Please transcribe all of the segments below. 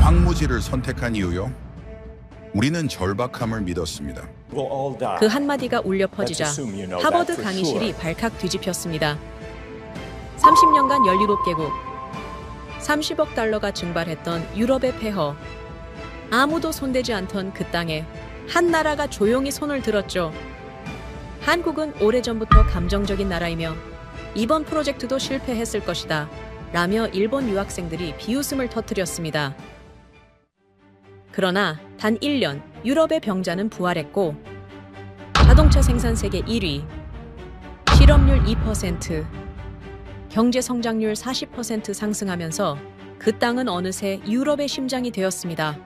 황무지를 선택한 이유요? 우리는 절박함을 믿었습니다. 그 한마디가 울려 퍼지자 하버드 강의실이 발칵 뒤집혔습니다. 30년간 17개국, 30억 달러가 증발했던 유럽의 폐허. 아무도 손대지 않던 그 땅에 한 나라가 조용히 손을 들었죠. 한국은 오래전부터 감정적인 나라이며 이번 프로젝트도 실패했을 것이다 라며 일본 유학생들이 비웃음을 터뜨렸습니다. 그러나 단 1년 유럽의 병자는 부활했고 자동차 생산 세계 1위, 실업률 2%, 경제 성장률 40% 상승하면서 그 땅은 어느새 유럽의 심장이 되었습니다.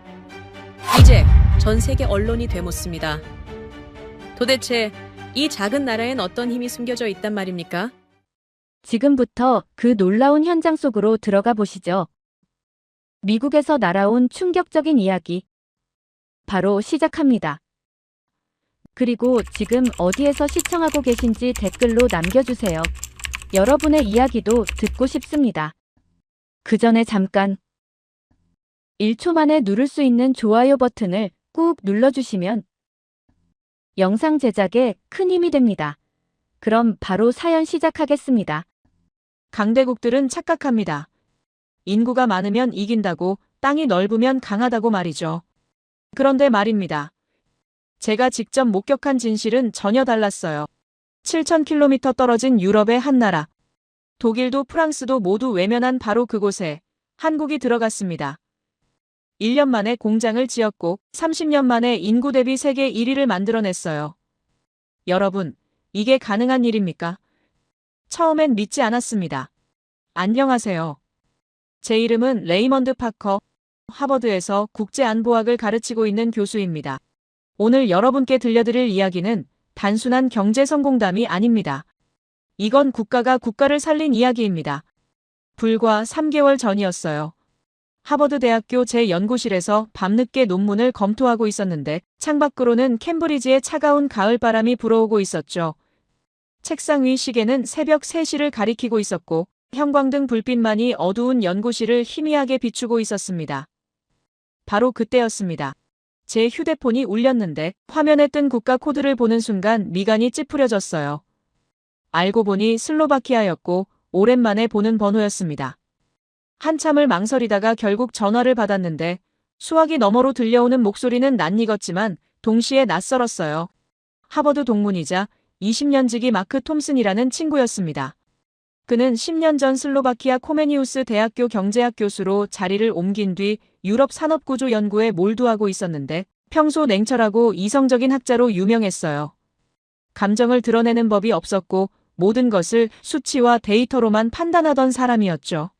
이제 전 세계 언론이 되묻습니다. 도대체 이 작은 나라엔 어떤 힘이 숨겨져 있단 말입니까? 지금부터 그 놀라운 현장 속으로 들어가 보시죠. 미국에서 날아온 충격적인 이야기. 바로 시작합니다. 그리고 지금 어디에서 시청하고 계신지 댓글로 남겨주세요. 여러분의 이야기도 듣고 싶습니다. 그 전에 잠깐 1초 만에 누를 수 있는 좋아요 버튼을 꾹 눌러주시면 영상 제작에 큰 힘이 됩니다. 그럼 바로 사연 시작하겠습니다. 강대국들은 착각합니다. 인구가 많으면 이긴다고, 땅이 넓으면 강하다고 말이죠. 그런데 말입니다. 제가 직접 목격한 진실은 전혀 달랐어요. 7,000km 떨어진 유럽의 한 나라. 독일도 프랑스도 모두 외면한 바로 그곳에 한국이 들어갔습니다. 1년 만에 공장을 지었고 30년 만에 인구 대비 세계 1위를 만들어냈어요. 여러분, 이게 가능한 일입니까? 처음엔 믿지 않았습니다. 안녕하세요. 제 이름은 레이먼드 파커, 하버드에서 국제안보학을 가르치고 있는 교수입니다. 오늘 여러분께 들려드릴 이야기는 단순한 경제 성공담이 아닙니다. 이건 국가가 국가를 살린 이야기입니다. 불과 3개월 전이었어요. 하버드 대학교 제 연구실에서 밤늦게 논문을 검토하고 있었는데 창밖으로는 캠브리지의 차가운 가을바람이 불어오고 있었죠. 책상 위 시계는 새벽 3시를 가리키고 있었고 형광등 불빛만이 어두운 연구실을 희미하게 비추고 있었습니다. 바로 그때였습니다. 제 휴대폰이 울렸는데 화면에 뜬 국가 코드를 보는 순간 미간이 찌푸려졌어요. 알고 보니 슬로바키아였고 오랜만에 보는 번호였습니다. 한참을 망설이다가 결국 전화를 받았는데 수화기 너머로 들려오는 목소리는 낯익었지만 동시에 낯설었어요. 하버드 동문이자 20년지기 마크 톰슨이라는 친구였습니다. 그는 10년 전 슬로바키아 코메니우스 대학교 경제학 교수로 자리를 옮긴 뒤 유럽 산업구조 연구에 몰두하고 있었는데 평소 냉철하고 이성적인 학자로 유명했어요. 감정을 드러내는 법이 없었고 모든 것을 수치와 데이터로만 판단하던 사람이었죠.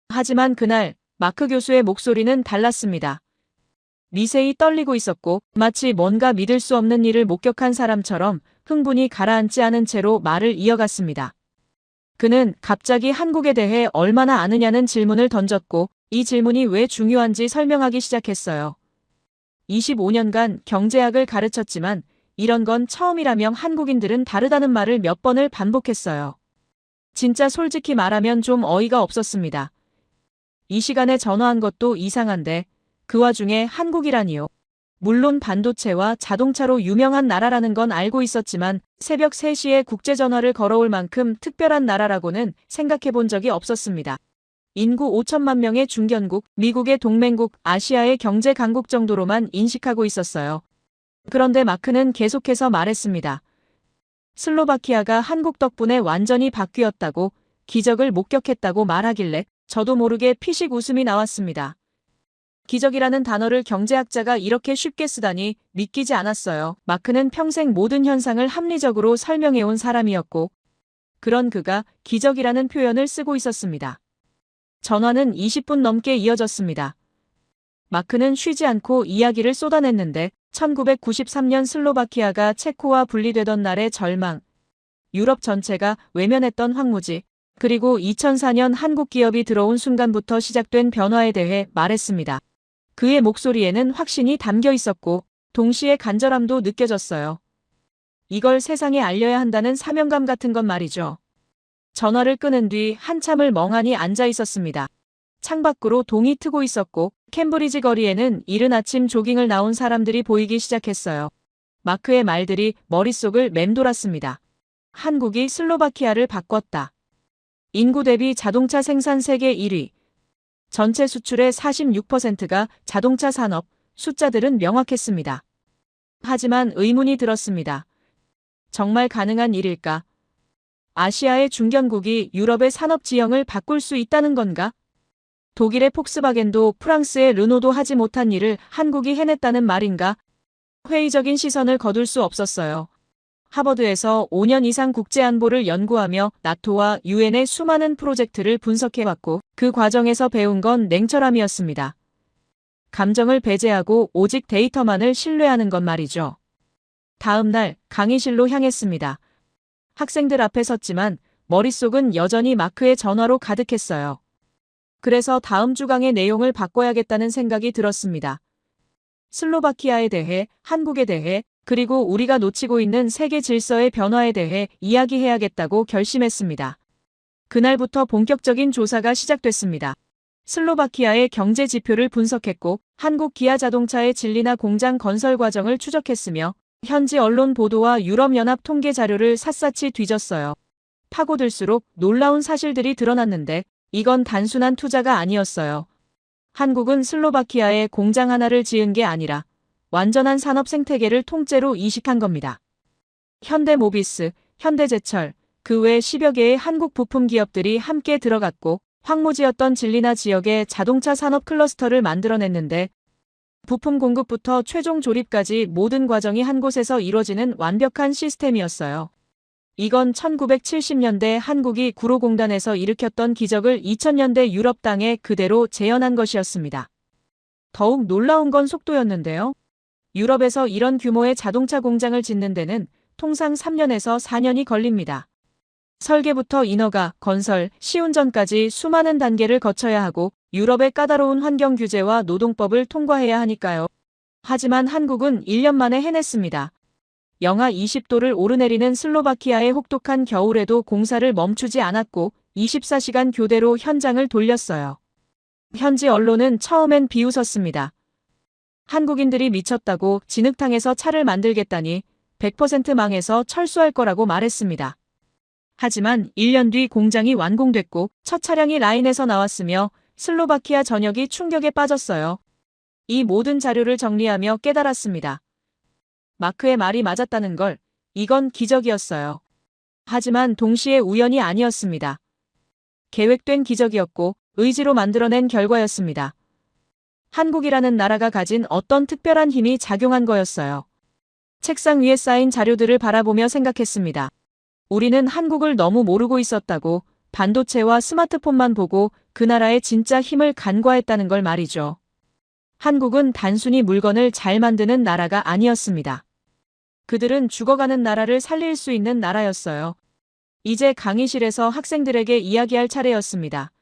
하지만 그날 마크 교수의 목소리는 달랐습니다. 미세히 떨리고 있었고 마치 뭔가 믿을 수 없는 일을 목격한 사람처럼 흥분이 가라앉지 않은 채로 말을 이어갔습니다. 그는 갑자기 한국에 대해 얼마나 아느냐는 질문을 던졌고 이 질문이 왜 중요한지 설명하기 시작했어요. 25년간 경제학을 가르쳤지만 이런 건 처음이라며 한국인들은 다르다는 말을 몇 번을 반복했어요. 진짜 솔직히 말하면 좀 어이가 없었습니다. 이 시간에 전화한 것도 이상한데 그 와중에 한국이라니요. 물론 반도체와 자동차로 유명한 나라라는 건 알고 있었지만 새벽 3시에 국제전화를 걸어올 만큼 특별한 나라라고는 생각해 본 적이 없었습니다. 인구 5천만 명의 중견국, 미국의 동맹국, 아시아의 경제 강국 정도로만 인식하고 있었어요. 그런데 마크는 계속해서 말했습니다. 슬로바키아가 한국 덕분에 완전히 바뀌었다고, 기적을 목격했다고 말하길래 저도 모르게 피식 웃음이 나왔습니다. 기적이라는 단어를 경제학자가 이렇게 쉽게 쓰다니 믿기지 않았어요. 마크는 평생 모든 현상을 합리적으로 설명해온 사람이었고 그런 그가 기적이라는 표현을 쓰고 있었습니다. 전화는 20분 넘게 이어졌습니다. 마크는 쉬지 않고 이야기를 쏟아냈는데 1993년 슬로바키아가 체코와 분리되던 날의 절망, 유럽 전체가 외면했던 황무지, 그리고 2004년 한국 기업이 들어온 순간부터 시작된 변화에 대해 말했습니다. 그의 목소리에는 확신이 담겨 있었고 동시에 간절함도 느껴졌어요. 이걸 세상에 알려야 한다는 사명감 같은 건 말이죠. 전화를 끊은 뒤 한참을 멍하니 앉아 있었습니다. 창밖으로 동이 트고 있었고 캠브리지 거리에는 이른 아침 조깅을 나온 사람들이 보이기 시작했어요. 마크의 말들이 머릿속을 맴돌았습니다. 한국이 슬로바키아를 바꿨다. 인구 대비 자동차 생산 세계 1위. 전체 수출의 46%가 자동차 산업, 숫자들은 명확했습니다. 하지만 의문이 들었습니다. 정말 가능한 일일까? 아시아의 중견국이 유럽의 산업 지형을 바꿀 수 있다는 건가? 독일의 폭스바겐도 프랑스의 르노도 하지 못한 일을 한국이 해냈다는 말인가? 회의적인 시선을 거둘 수 없었어요. 하버드에서 5년 이상 국제안보를 연구하며 나토와 유엔의 수많은 프로젝트를 분석해왔고 그 과정에서 배운 건 냉철함이었습니다. 감정을 배제하고 오직 데이터만을 신뢰하는 것 말이죠. 다음 날 강의실로 향했습니다. 학생들 앞에 섰지만 머릿속은 여전히 마크의 전화로 가득했어요. 그래서 다음 주 강의 내용을 바꿔야겠다는 생각이 들었습니다. 슬로바키아에 대해, 한국에 대해, 그리고 우리가 놓치고 있는 세계 질서의 변화에 대해 이야기해야겠다고 결심했습니다. 그날부터 본격적인 조사가 시작됐습니다. 슬로바키아의 경제 지표를 분석했고 한국 기아 자동차의 진리나 공장 건설 과정을 추적했으며 현지 언론 보도와 유럽연합 통계 자료를 샅샅이 뒤졌어요. 파고들수록 놀라운 사실들이 드러났는데 이건 단순한 투자가 아니었어요. 한국은 슬로바키아에 공장 하나를 지은 게 아니라 완전한 산업 생태계를 통째로 이식한 겁니다. 현대모비스, 현대제철, 그 외 10여 개의 한국 부품 기업들이 함께 들어갔고 황무지였던 진리나 지역에 자동차 산업 클러스터를 만들어냈는데 부품 공급부터 최종 조립까지 모든 과정이 한 곳에서 이루어지는 완벽한 시스템이었어요. 이건 1970년대 한국이 구로공단에서 일으켰던 기적을 2000년대 유럽 땅에 그대로 재현한 것이었습니다. 더욱 놀라운 건 속도였는데요. 유럽에서 이런 규모의 자동차 공장을 짓는 데는 통상 3년에서 4년이 걸립니다. 설계부터 인허가, 건설, 시운전까지 수많은 단계를 거쳐야 하고 유럽의 까다로운 환경 규제와 노동법을 통과해야 하니까요. 하지만 한국은 1년 만에 해냈습니다. 영하 20도를 오르내리는 슬로바키아의 혹독한 겨울에도 공사를 멈추지 않았고 24시간 교대로 현장을 돌렸어요. 현지 언론은 처음엔 비웃었습니다. 한국인들이 미쳤다고 진흙탕에서 차를 만들겠다니 100% 망해서 철수할 거라고 말했습니다. 하지만 1년 뒤 공장이 완공됐고 첫 차량이 라인에서 나왔으며 슬로바키아 전역이 충격에 빠졌어요. 이 모든 자료를 정리하며 깨달았습니다. 마크의 말이 맞았다는 걸, 이건 기적이었어요. 하지만 동시에 우연이 아니었습니다. 계획된 기적이었고 의지로 만들어낸 결과였습니다. 한국이라는 나라가 가진 어떤 특별한 힘이 작용한 거였어요. 책상 위에 쌓인 자료들을 바라보며 생각했습니다. 우리는 한국을 너무 모르고 있었다고, 반도체와 스마트폰만 보고 그 나라의 진짜 힘을 간과했다는 걸 말이죠. 한국은 단순히 물건을 잘 만드는 나라가 아니었습니다. 그들은 죽어가는 나라를 살릴 수 있는 나라였어요. 이제 강의실에서 학생들에게 이야기할 차례였습니다.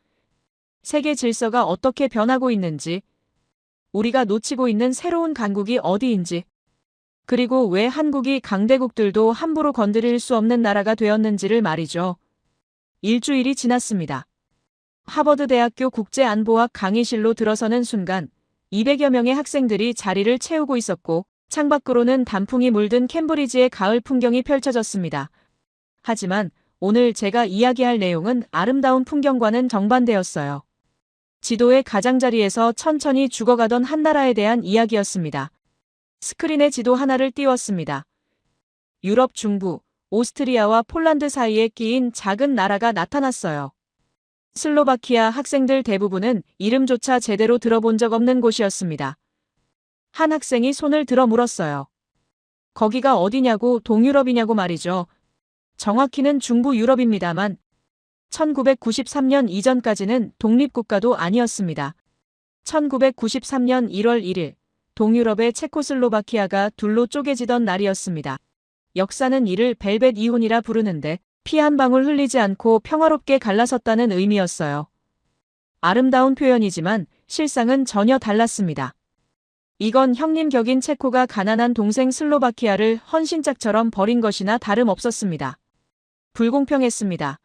세계 질서가 어떻게 변하고 있는지, 우리가 놓치고 있는 새로운 강국이 어디인지, 그리고 왜 한국이 강대국들도 함부로 건드릴 수 없는 나라가 되었는지를 말이죠. 일주일이 지났습니다. 하버드 대학교 국제안보학 강의실로 들어서는 순간 200여 명의 학생들이 자리를 채우고 있었고 창밖으로는 단풍이 물든 캠브리지의 가을 풍경이 펼쳐졌습니다. 하지만 오늘 제가 이야기할 내용은 아름다운 풍경과는 정반대였어요. 지도의 가장자리에서 천천히 죽어가던 한 나라에 대한 이야기였습니다. 스크린에 지도 하나를 띄웠습니다. 유럽 중부, 오스트리아와 폴란드 사이에 끼인 작은 나라가 나타났어요. 슬로바키아 학생들 대부분은 이름조차 제대로 들어본 적 없는 곳이었습니다. 한 학생이 손을 들어 물었어요. 거기가 어디냐고, 동유럽이냐고 말이죠. 정확히는 중부 유럽입니다만 1993년 이전까지는 독립국가도 아니었습니다. 1993년 1월 1일 동유럽의 체코슬로바키아가 둘로 쪼개지던 날이었습니다. 역사는 이를 벨벳 이혼이라 부르는데 피 한 방울 흘리지 않고 평화롭게 갈라섰다는 의미였어요. 아름다운 표현이지만 실상은 전혀 달랐습니다. 이건 형님 격인 체코가 가난한 동생 슬로바키아를 헌신짝처럼 버린 것이나 다름없었습니다. 불공평했습니다.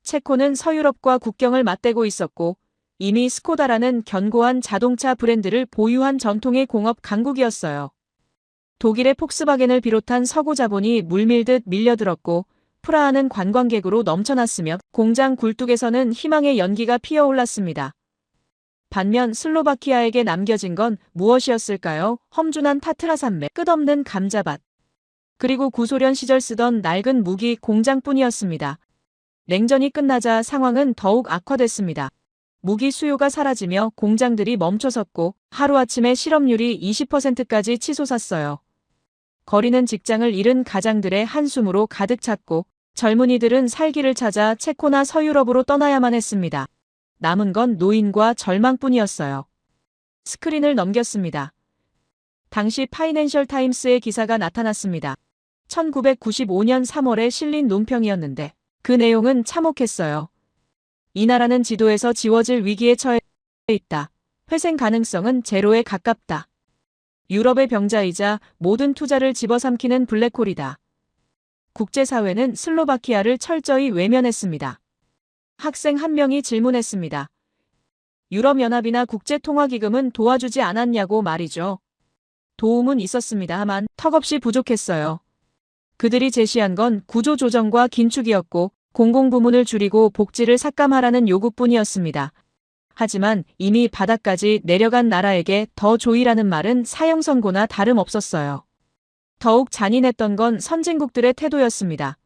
체코는 서유럽과 국경을 맞대고 있었고 이미 스코다라는 견고한 자동차 브랜드를 보유한 전통의 공업 강국이었어요. 독일의 폭스바겐을 비롯한 서구 자본이 물밀듯 밀려들었고 프라하는 관광객으로 넘쳐났으며 공장 굴뚝에서는 희망의 연기가 피어올랐습니다. 반면 슬로바키아에게 남겨진 건 무엇이었을까요? 험준한 타트라 산맥, 끝없는 감자밭, 그리고 구소련 시절 쓰던 낡은 무기 공장뿐이었습니다. 냉전이 끝나자 상황은 더욱 악화됐습니다. 무기 수요가 사라지며 공장들이 멈춰섰고 하루아침에 실업률이 20%까지 치솟았어요. 거리는 직장을 잃은 가장들의 한숨으로 가득 찼고 젊은이들은 살기를 찾아 체코나 서유럽으로 떠나야만 했습니다. 남은 건 노인과 절망뿐이었어요. 스크린을 넘겼습니다. 당시 파이낸셜 타임스의 기사가 나타났습니다. 1995년 3월에 실린 논평이었는데 그 내용은 참혹했어요. 이 나라는 지도에서 지워질 위기에 처해 있다. 회생 가능성은 제로에 가깝다. 유럽의 병자이자 모든 투자를 집어삼키는 블랙홀이다. 국제사회는 슬로바키아를 철저히 외면했습니다. 학생 한 명이 질문했습니다. 유럽연합이나 국제통화기금은 도와주지 않았냐고 말이죠. 도움은 있었습니다만 턱없이 부족했어요. 그들이 제시한 건 구조조정과 긴축이었고 공공부문을 줄이고 복지를 삭감하라는 요구뿐이었습니다. 하지만 이미 바닥까지 내려간 나라에게 더 조이라는 말은 사형선고나 다름없었어요. 더욱 잔인했던 건 선진국들의 태도였습니다.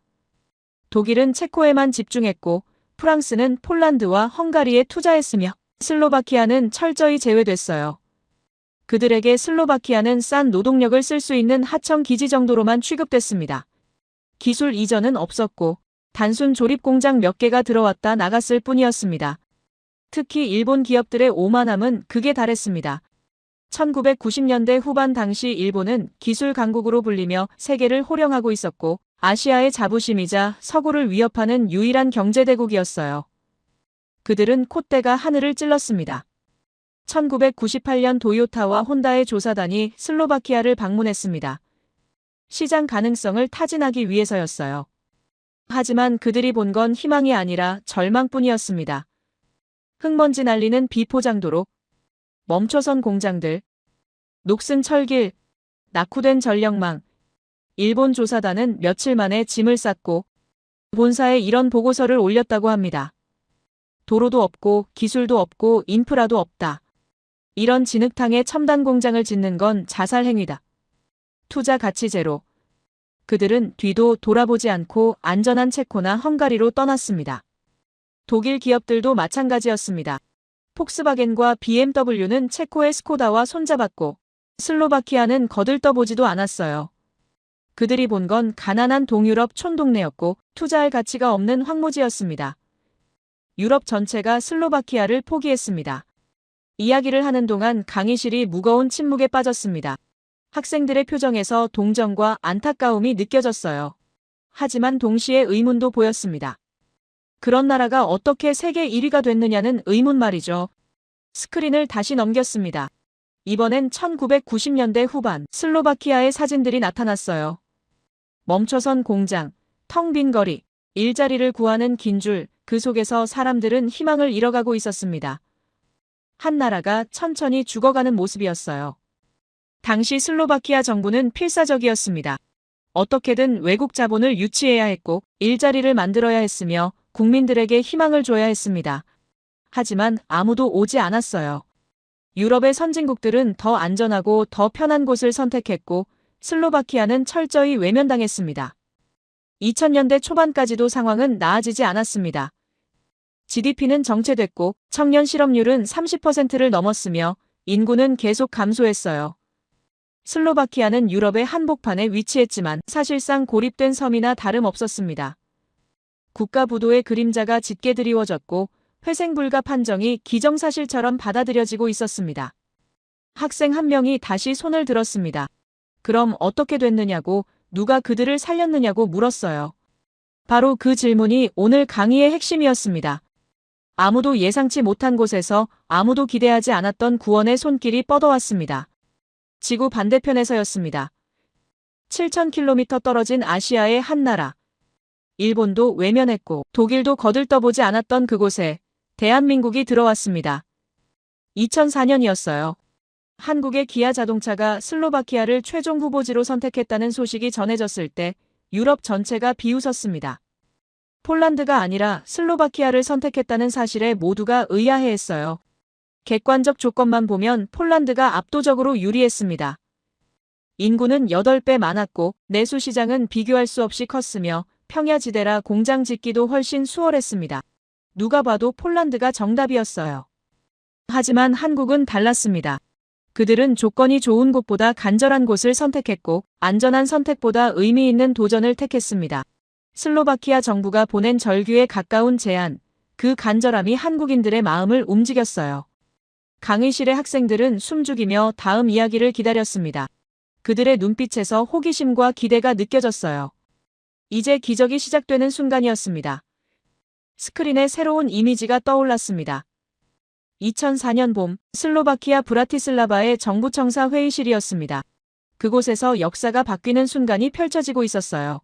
독일은 체코에만 집중했고 프랑스는 폴란드와 헝가리에 투자했으며 슬로바키아는 철저히 제외됐어요. 그들에게 슬로바키아는 싼 노동력을 쓸 수 있는 하청 기지 정도로만 취급됐습니다. 기술 이전은 없었고 단순 조립 공장 몇 개가 들어왔다 나갔을 뿐이었습니다. 특히 일본 기업들의 오만함은 극에 달했습니다. 1990년대 후반 당시 일본은 기술 강국으로 불리며 세계를 호령하고 있었고 아시아의 자부심이자 서구를 위협하는 유일한 경제대국이었어요. 그들은 콧대가 하늘을 찔렀습니다. 1998년 도요타와 혼다의 조사단이 슬로바키아를 방문했습니다. 시장 가능성을 타진하기 위해서였어요. 하지만 그들이 본 건 희망이 아니라 절망뿐이었습니다. 흙먼지 날리는 비포장도로, 멈춰선 공장들, 녹슨 철길, 낙후된 전력망. 일본 조사단은 며칠 만에 짐을 쌌고 본사에 이런 보고서를 올렸다고 합니다. 도로도 없고 기술도 없고 인프라도 없다. 이런 진흙탕에 첨단 공장을 짓는 건 자살 행위다. 투자 가치 제로. 그들은 뒤도 돌아보지 않고 안전한 체코나 헝가리로 떠났습니다. 독일 기업들도 마찬가지였습니다. 폭스바겐과 BMW는 체코의 스코다와 손잡았고 슬로바키아는 거들떠보지도 않았어요. 그들이 본 건 가난한 동유럽 촌동네였고 투자할 가치가 없는 황무지였습니다. 유럽 전체가 슬로바키아를 포기했습니다. 이야기를 하는 동안 강의실이 무거운 침묵에 빠졌습니다. 학생들의 표정에서 동정과 안타까움이 느껴졌어요. 하지만 동시에 의문도 보였습니다. 그런 나라가 어떻게 세계 1위가 됐느냐는 의문 말이죠. 스크린을 다시 넘겼습니다. 이번엔 1990년대 후반 슬로바키아의 사진들이 나타났어요. 멈춰선 공장, 텅 빈 거리, 일자리를 구하는 긴 줄, 그 속에서 사람들은 희망을 잃어가고 있었습니다. 한 나라가 천천히 죽어가는 모습이었어요. 당시 슬로바키아 정부는 필사적이었습니다. 어떻게든 외국 자본을 유치해야 했고 일자리를 만들어야 했으며 국민들에게 희망을 줘야 했습니다. 하지만 아무도 오지 않았어요. 유럽의 선진국들은 더 안전하고 더 편한 곳을 선택했고 슬로바키아는 철저히 외면당했습니다. 2000년대 초반까지도 상황은 나아지지 않았습니다. GDP는 정체됐고 청년 실업률은 30%를 넘었으며 인구는 계속 감소했어요. 슬로바키아는 유럽의 한복판에 위치했지만 사실상 고립된 섬이나 다름없었습니다. 국가 부도의 그림자가 짙게 드리워졌고 회생 불가 판정이 기정사실처럼 받아들여지고 있었습니다. 학생 한 명이 다시 손을 들었습니다. 그럼 어떻게 됐느냐고, 누가 그들을 살렸느냐고 물었어요. 바로 그 질문이 오늘 강의의 핵심이었습니다. 아무도 예상치 못한 곳에서 아무도 기대하지 않았던 구원의 손길이 뻗어왔습니다. 지구 반대편에서였습니다. 7,000km 떨어진 아시아의 한 나라. 일본도 외면했고 독일도 거들떠보지 않았던 그곳에 대한민국이 들어왔습니다. 2004년이었어요. 한국의 기아 자동차가 슬로바키아를 최종 후보지로 선택했다는 소식이 전해졌을 때 유럽 전체가 비웃었습니다. 폴란드가 아니라 슬로바키아를 선택했다는 사실에 모두가 의아해했어요. 객관적 조건만 보면 폴란드가 압도적으로 유리했습니다. 인구는 8배 많았고 내수 시장은 비교할 수 없이 컸으며 평야지대라 공장 짓기도 훨씬 수월했습니다. 누가 봐도 폴란드가 정답이었어요. 하지만 한국은 달랐습니다. 그들은 조건이 좋은 곳보다 간절한 곳을 선택했고 안전한 선택보다 의미 있는 도전을 택했습니다. 슬로바키아 정부가 보낸 절규에 가까운 제안, 그 간절함이 한국인들의 마음을 움직였어요. 강의실의 학생들은 숨죽이며 다음 이야기를 기다렸습니다. 그들의 눈빛에서 호기심과 기대가 느껴졌어요. 이제 기적이 시작되는 순간이었습니다. 스크린에 새로운 이미지가 떠올랐습니다. 2004년 봄, 슬로바키아 브라티슬라바의 정부청사 회의실이었습니다. 그곳에서 역사가 바뀌는 순간이 펼쳐지고 있었어요.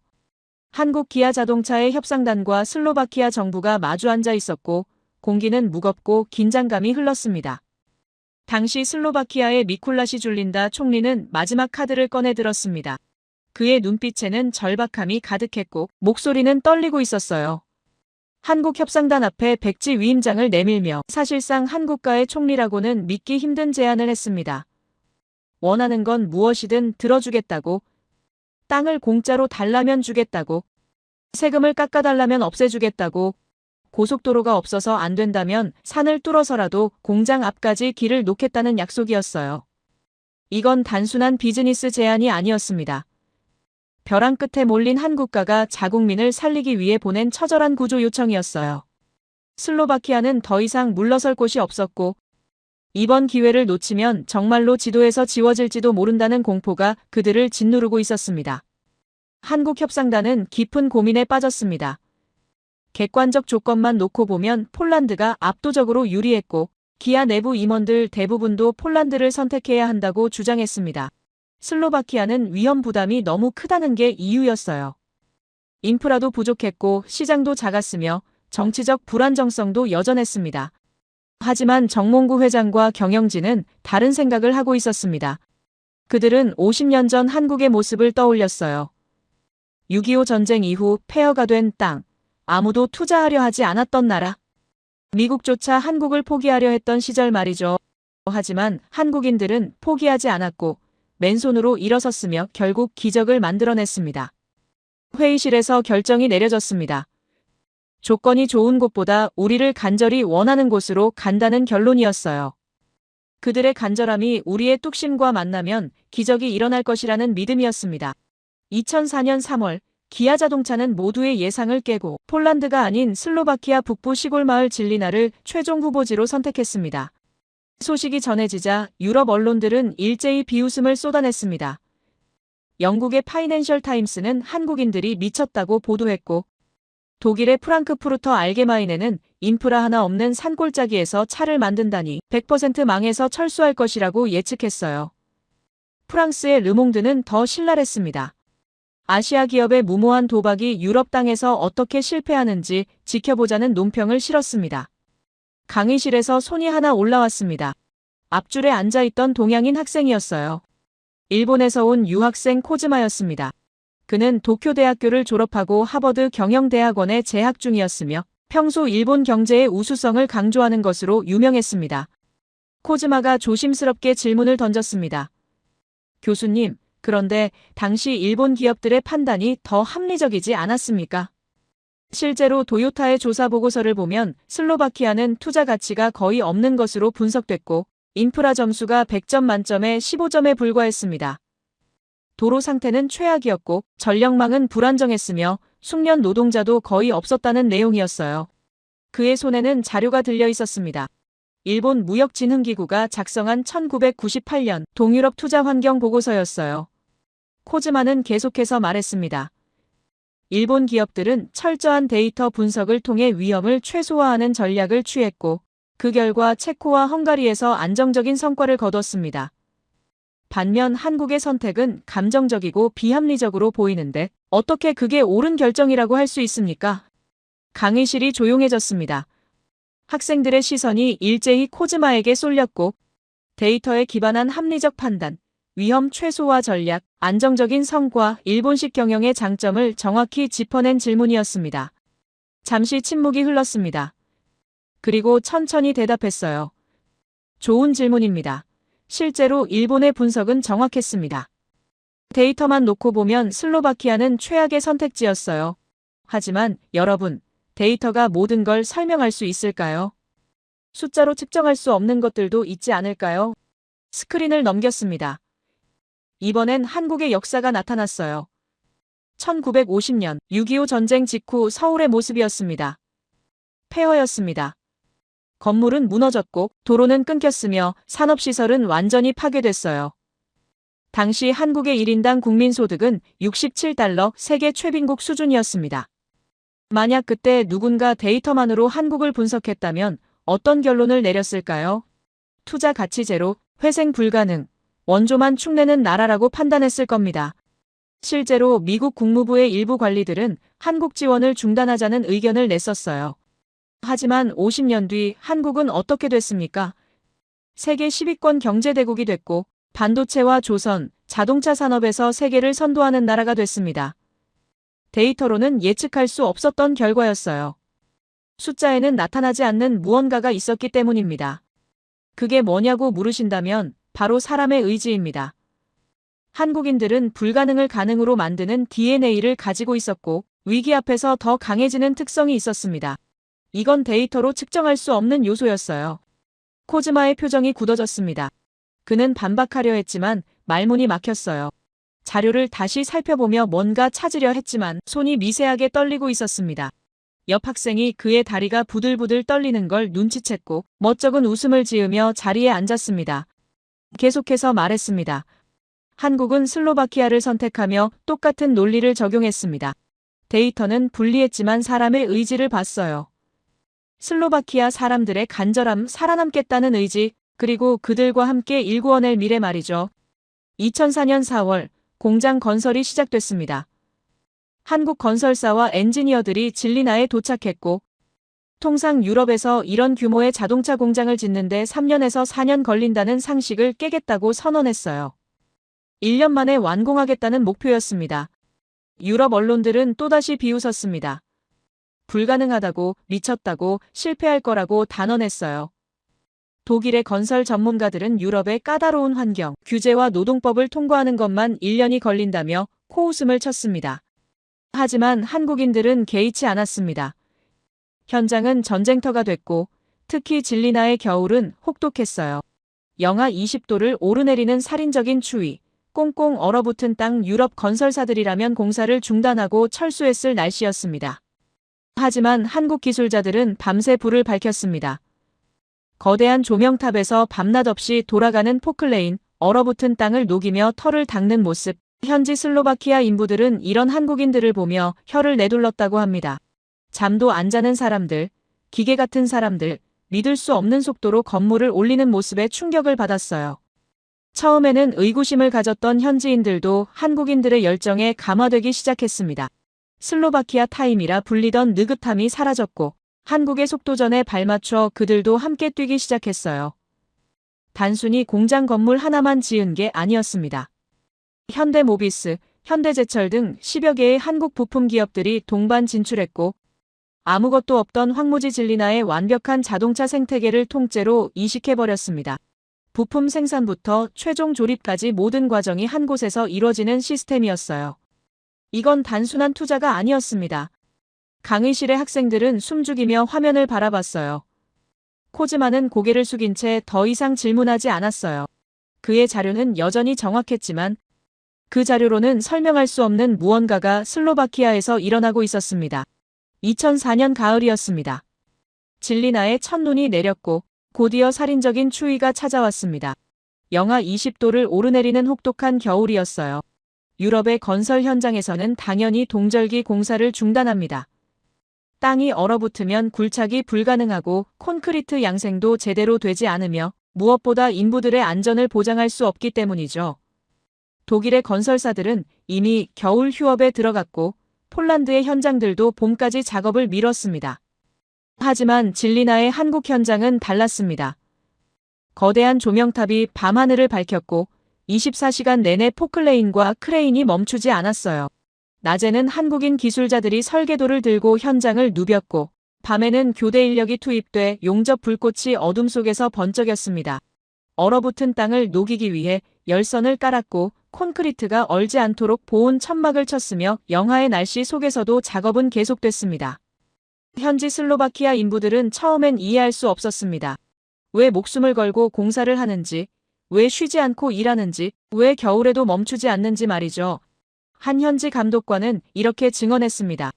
한국 기아 자동차의 협상단과 슬로바키아 정부가 마주 앉아 있었고 공기는 무겁고 긴장감이 흘렀습니다. 당시 슬로바키아의 미쿨라시 줄린다 총리는 마지막 카드를 꺼내 들었습니다. 그의 눈빛에는 절박함이 가득했고 목소리는 떨리고 있었어요. 한국 협상단 앞에 백지 위임장을 내밀며 사실상 한국과의 총리라고는 믿기 힘든 제안을 했습니다. 원하는 건 무엇이든 들어주겠다고, 땅을 공짜로 달라면 주겠다고, 세금을 깎아달라면 없애주겠다고, 고속도로가 없어서 안 된다면 산을 뚫어서라도 공장 앞까지 길을 놓겠다는 약속이었어요. 이건 단순한 비즈니스 제안이 아니었습니다. 벼랑 끝에 몰린 한국가가 자국민을 살리기 위해 보낸 처절한 구조 요청이었어요. 슬로바키아는 더 이상 물러설 곳이 없었고 이번 기회를 놓치면 정말로 지도에서 지워질지도 모른다는 공포가 그들을 짓누르고 있었습니다. 한국 협상단은 깊은 고민에 빠졌습니다. 객관적 조건만 놓고 보면 폴란드가 압도적으로 유리했고 기아 내부 임원들 대부분도 폴란드를 선택해야 한다고 주장했습니다. 슬로바키아는 위험 부담이 너무 크다는 게 이유였어요. 인프라도 부족했고 시장도 작았으며 정치적 불안정성도 여전했습니다. 하지만 정몽구 회장과 경영진은 다른 생각을 하고 있었습니다. 그들은 50년 전 한국의 모습을 떠올렸어요. 6.25 전쟁 이후 폐허가 된 땅, 아무도 투자하려 하지 않았던 나라. 미국조차 한국을 포기하려 했던 시절 말이죠. 하지만 한국인들은 포기하지 않았고 맨손으로 일어섰으며 결국 기적을 만들어냈습니다. 회의실에서 결정이 내려졌습니다. 조건이 좋은 곳보다 우리를 간절히 원하는 곳으로 간다는 결론이었어요. 그들의 간절함이 우리의 뚝심과 만나면 기적이 일어날 것이라는 믿음이었습니다. 2004년 3월 기아 자동차는 모두의 예상을 깨고 폴란드가 아닌 슬로바키아 북부 시골 마을 질리나를 최종 후보지로 선택했습니다. 소식이 전해지자 유럽 언론들은 일제히 비웃음을 쏟아냈습니다. 영국의 파이낸셜 타임스는 한국인들이 미쳤다고 보도했고 독일의 프랑크푸르터 알게마인에는 인프라 하나 없는 산골짜기에서 차를 만든다니 100% 망해서 철수할 것이라고 예측했어요. 프랑스의 르몽드는 더 신랄했습니다. 아시아 기업의 무모한 도박이 유럽 땅에서 어떻게 실패하는지 지켜보자는 논평을 실었습니다. 강의실에서 손이 하나 올라왔습니다. 앞줄에 앉아있던 동양인 학생이었어요. 일본에서 온 유학생 코즈마였습니다. 그는 도쿄대학교를 졸업하고 하버드 경영대학원에 재학 중이었으며 평소 일본 경제의 우수성을 강조하는 것으로 유명했습니다. 코즈마가 조심스럽게 질문을 던졌습니다. 교수님, 그런데 당시 일본 기업들의 판단이 더 합리적이지 않았습니까? 실제로 도요타의 조사 보고서를 보면 슬로바키아는 투자 가치가 거의 없는 것으로 분석됐고 인프라 점수가 100점 만점에 15점에 불과했습니다. 도로 상태는 최악이었고 전력망은 불안정했으며 숙련 노동자도 거의 없었다는 내용이었어요. 그의 손에는 자료가 들려 있었습니다. 일본 무역진흥기구가 작성한 1998년 동유럽 투자 환경 보고서였어요. 코즈마는 계속해서 말했습니다. 일본 기업들은 철저한 데이터 분석을 통해 위험을 최소화하는 전략을 취했고 그 결과 체코와 헝가리에서 안정적인 성과를 거뒀습니다. 반면 한국의 선택은 감정적이고 비합리적으로 보이는데 어떻게 그게 옳은 결정이라고 할 수 있습니까? 강의실이 조용해졌습니다. 학생들의 시선이 일제히 코즈마에게 쏠렸고 데이터에 기반한 합리적 판단, 위험 최소화 전략, 안정적인 성과, 일본식 경영의 장점을 정확히 짚어낸 질문이었습니다. 잠시 침묵이 흘렀습니다. 그리고 천천히 대답했어요. 좋은 질문입니다. 실제로 일본의 분석은 정확했습니다. 데이터만 놓고 보면 슬로바키아는 최악의 선택지였어요. 하지만 여러분, 데이터가 모든 걸 설명할 수 있을까요? 숫자로 측정할 수 없는 것들도 있지 않을까요? 스크린을 넘겼습니다. 이번엔 한국의 역사가 나타났어요. 1950년 6.25 전쟁 직후 서울의 모습이었습니다. 폐허였습니다. 건물은 무너졌고 도로는 끊겼으며 산업시설은 완전히 파괴됐어요. 당시 한국의 1인당 국민소득은 67달러, 세계 최빈국 수준이었습니다. 만약 그때 누군가 데이터만으로 한국을 분석했다면 어떤 결론을 내렸을까요? 투자 가치 제로, 회생 불가능, 원조만 축내는 나라라고 판단했을 겁니다. 실제로 미국 국무부의 일부 관리들은 한국 지원을 중단하자는 의견을 냈었어요. 하지만 50년 뒤 한국은 어떻게 됐습니까? 세계 10위권 경제대국이 됐고 반도체와 조선, 자동차 산업에서 세계를 선도하는 나라가 됐습니다. 데이터로는 예측할 수 없었던 결과였어요. 숫자에는 나타나지 않는 무언가가 있었기 때문입니다. 그게 뭐냐고 물으신다면 바로 사람의 의지입니다. 한국인들은 불가능을 가능으로 만드는 DNA를 가지고 있었고 위기 앞에서 더 강해지는 특성이 있었습니다. 이건 데이터로 측정할 수 없는 요소였어요. 코즈마의 표정이 굳어졌습니다. 그는 반박하려 했지만 말문이 막혔어요. 자료를 다시 살펴보며 뭔가 찾으려 했지만 손이 미세하게 떨리고 있었습니다. 옆 학생이 그의 다리가 부들부들 떨리는 걸 눈치챘고 멋쩍은 웃음을 지으며 자리에 앉았습니다. 계속해서 말했습니다. 한국은 슬로바키아를 선택하며 똑같은 논리를 적용했습니다. 데이터는 불리했지만 사람의 의지를 봤어요. 슬로바키아 사람들의 간절함, 살아남겠다는 의지, 그리고 그들과 함께 일구어낼 미래 말이죠. 2004년 4월 공장 건설이 시작됐습니다. 한국 건설사와 엔지니어들이 진리나에 도착했고 통상 유럽에서 이런 규모의 자동차 공장을 짓는데 3년에서 4년 걸린다는 상식을 깨겠다고 선언했어요. 1년 만에 완공하겠다는 목표였습니다. 유럽 언론들은 또다시 비웃었습니다. 불가능하다고, 미쳤다고, 실패할 거라고 단언했어요. 독일의 건설 전문가들은 유럽의 까다로운 환경, 규제와 노동법을 통과하는 것만 1년이 걸린다며 코웃음을 쳤습니다. 하지만 한국인들은 개의치 않았습니다. 현장은 전쟁터가 됐고 특히 진리나의 겨울은 혹독했어요. 영하 20도를 오르내리는 살인적인 추위, 꽁꽁 얼어붙은 땅 유럽 건설사들이라면 공사를 중단하고 철수했을 날씨였습니다. 하지만 한국 기술자들은 밤새 불을 밝혔습니다. 거대한 조명탑에서 밤낮 없이 돌아가는 포클레인, 얼어붙은 땅을 녹이며 털을 닦는 모습, 현지 슬로바키아 인부들은 이런 한국인들을 보며 혀를 내둘렀다고 합니다. 잠도 안 자는 사람들, 기계 같은 사람들, 믿을 수 없는 속도로 건물을 올리는 모습에 충격을 받았어요. 처음에는 의구심을 가졌던 현지인들도 한국인들의 열정에 감화되기 시작했습니다. 슬로바키아 타임이라 불리던 느긋함이 사라졌고 한국의 속도전에 발맞춰 그들도 함께 뛰기 시작했어요. 단순히 공장 건물 하나만 지은 게 아니었습니다. 현대모비스, 현대제철 등 10여 개의 한국 부품 기업들이 동반 진출했고 아무것도 없던 황무지 진리나의 완벽한 자동차 생태계를 통째로 이식해버렸습니다. 부품 생산부터 최종 조립까지 모든 과정이 한 곳에서 이루어지는 시스템이었어요. 이건 단순한 투자가 아니었습니다. 강의실의 학생들은 숨죽이며 화면을 바라봤어요. 코즈마는 고개를 숙인 채 더 이상 질문하지 않았어요. 그의 자료는 여전히 정확했지만 그 자료로는 설명할 수 없는 무언가가 슬로바키아에서 일어나고 있었습니다. 2004년 가을이었습니다. 진리나에 첫눈이 내렸고 곧이어 살인적인 추위가 찾아왔습니다. 영하 20도를 오르내리는 혹독한 겨울이었어요. 유럽의 건설 현장에서는 당연히 동절기 공사를 중단합니다. 땅이 얼어붙으면 굴착이 불가능하고 콘크리트 양생도 제대로 되지 않으며 무엇보다 인부들의 안전을 보장할 수 없기 때문이죠. 독일의 건설사들은 이미 겨울 휴업에 들어갔고 폴란드의 현장들도 봄까지 작업을 미뤘습니다. 하지만 질리나의 한국 현장은 달랐습니다. 거대한 조명탑이 밤하늘을 밝혔고 24시간 내내 포클레인과 크레인이 멈추지 않았어요. 낮에는 한국인 기술자들이 설계도를 들고 현장을 누볐고 밤에는 교대 인력이 투입돼 용접 불꽃이 어둠 속에서 번쩍였습니다. 얼어붙은 땅을 녹이기 위해 열선을 깔았고 콘크리트가 얼지 않도록 보온 천막을 쳤으며 영하의 날씨 속에서도 작업은 계속됐습니다. 현지 슬로바키아 인부들은 처음엔 이해할 수 없었습니다. 왜 목숨을 걸고 공사를 하는지, 왜 쉬지 않고 일하는지, 왜 겨울에도 멈추지 않는지 말이죠. 한 현지 감독관은 이렇게 증언했습니다.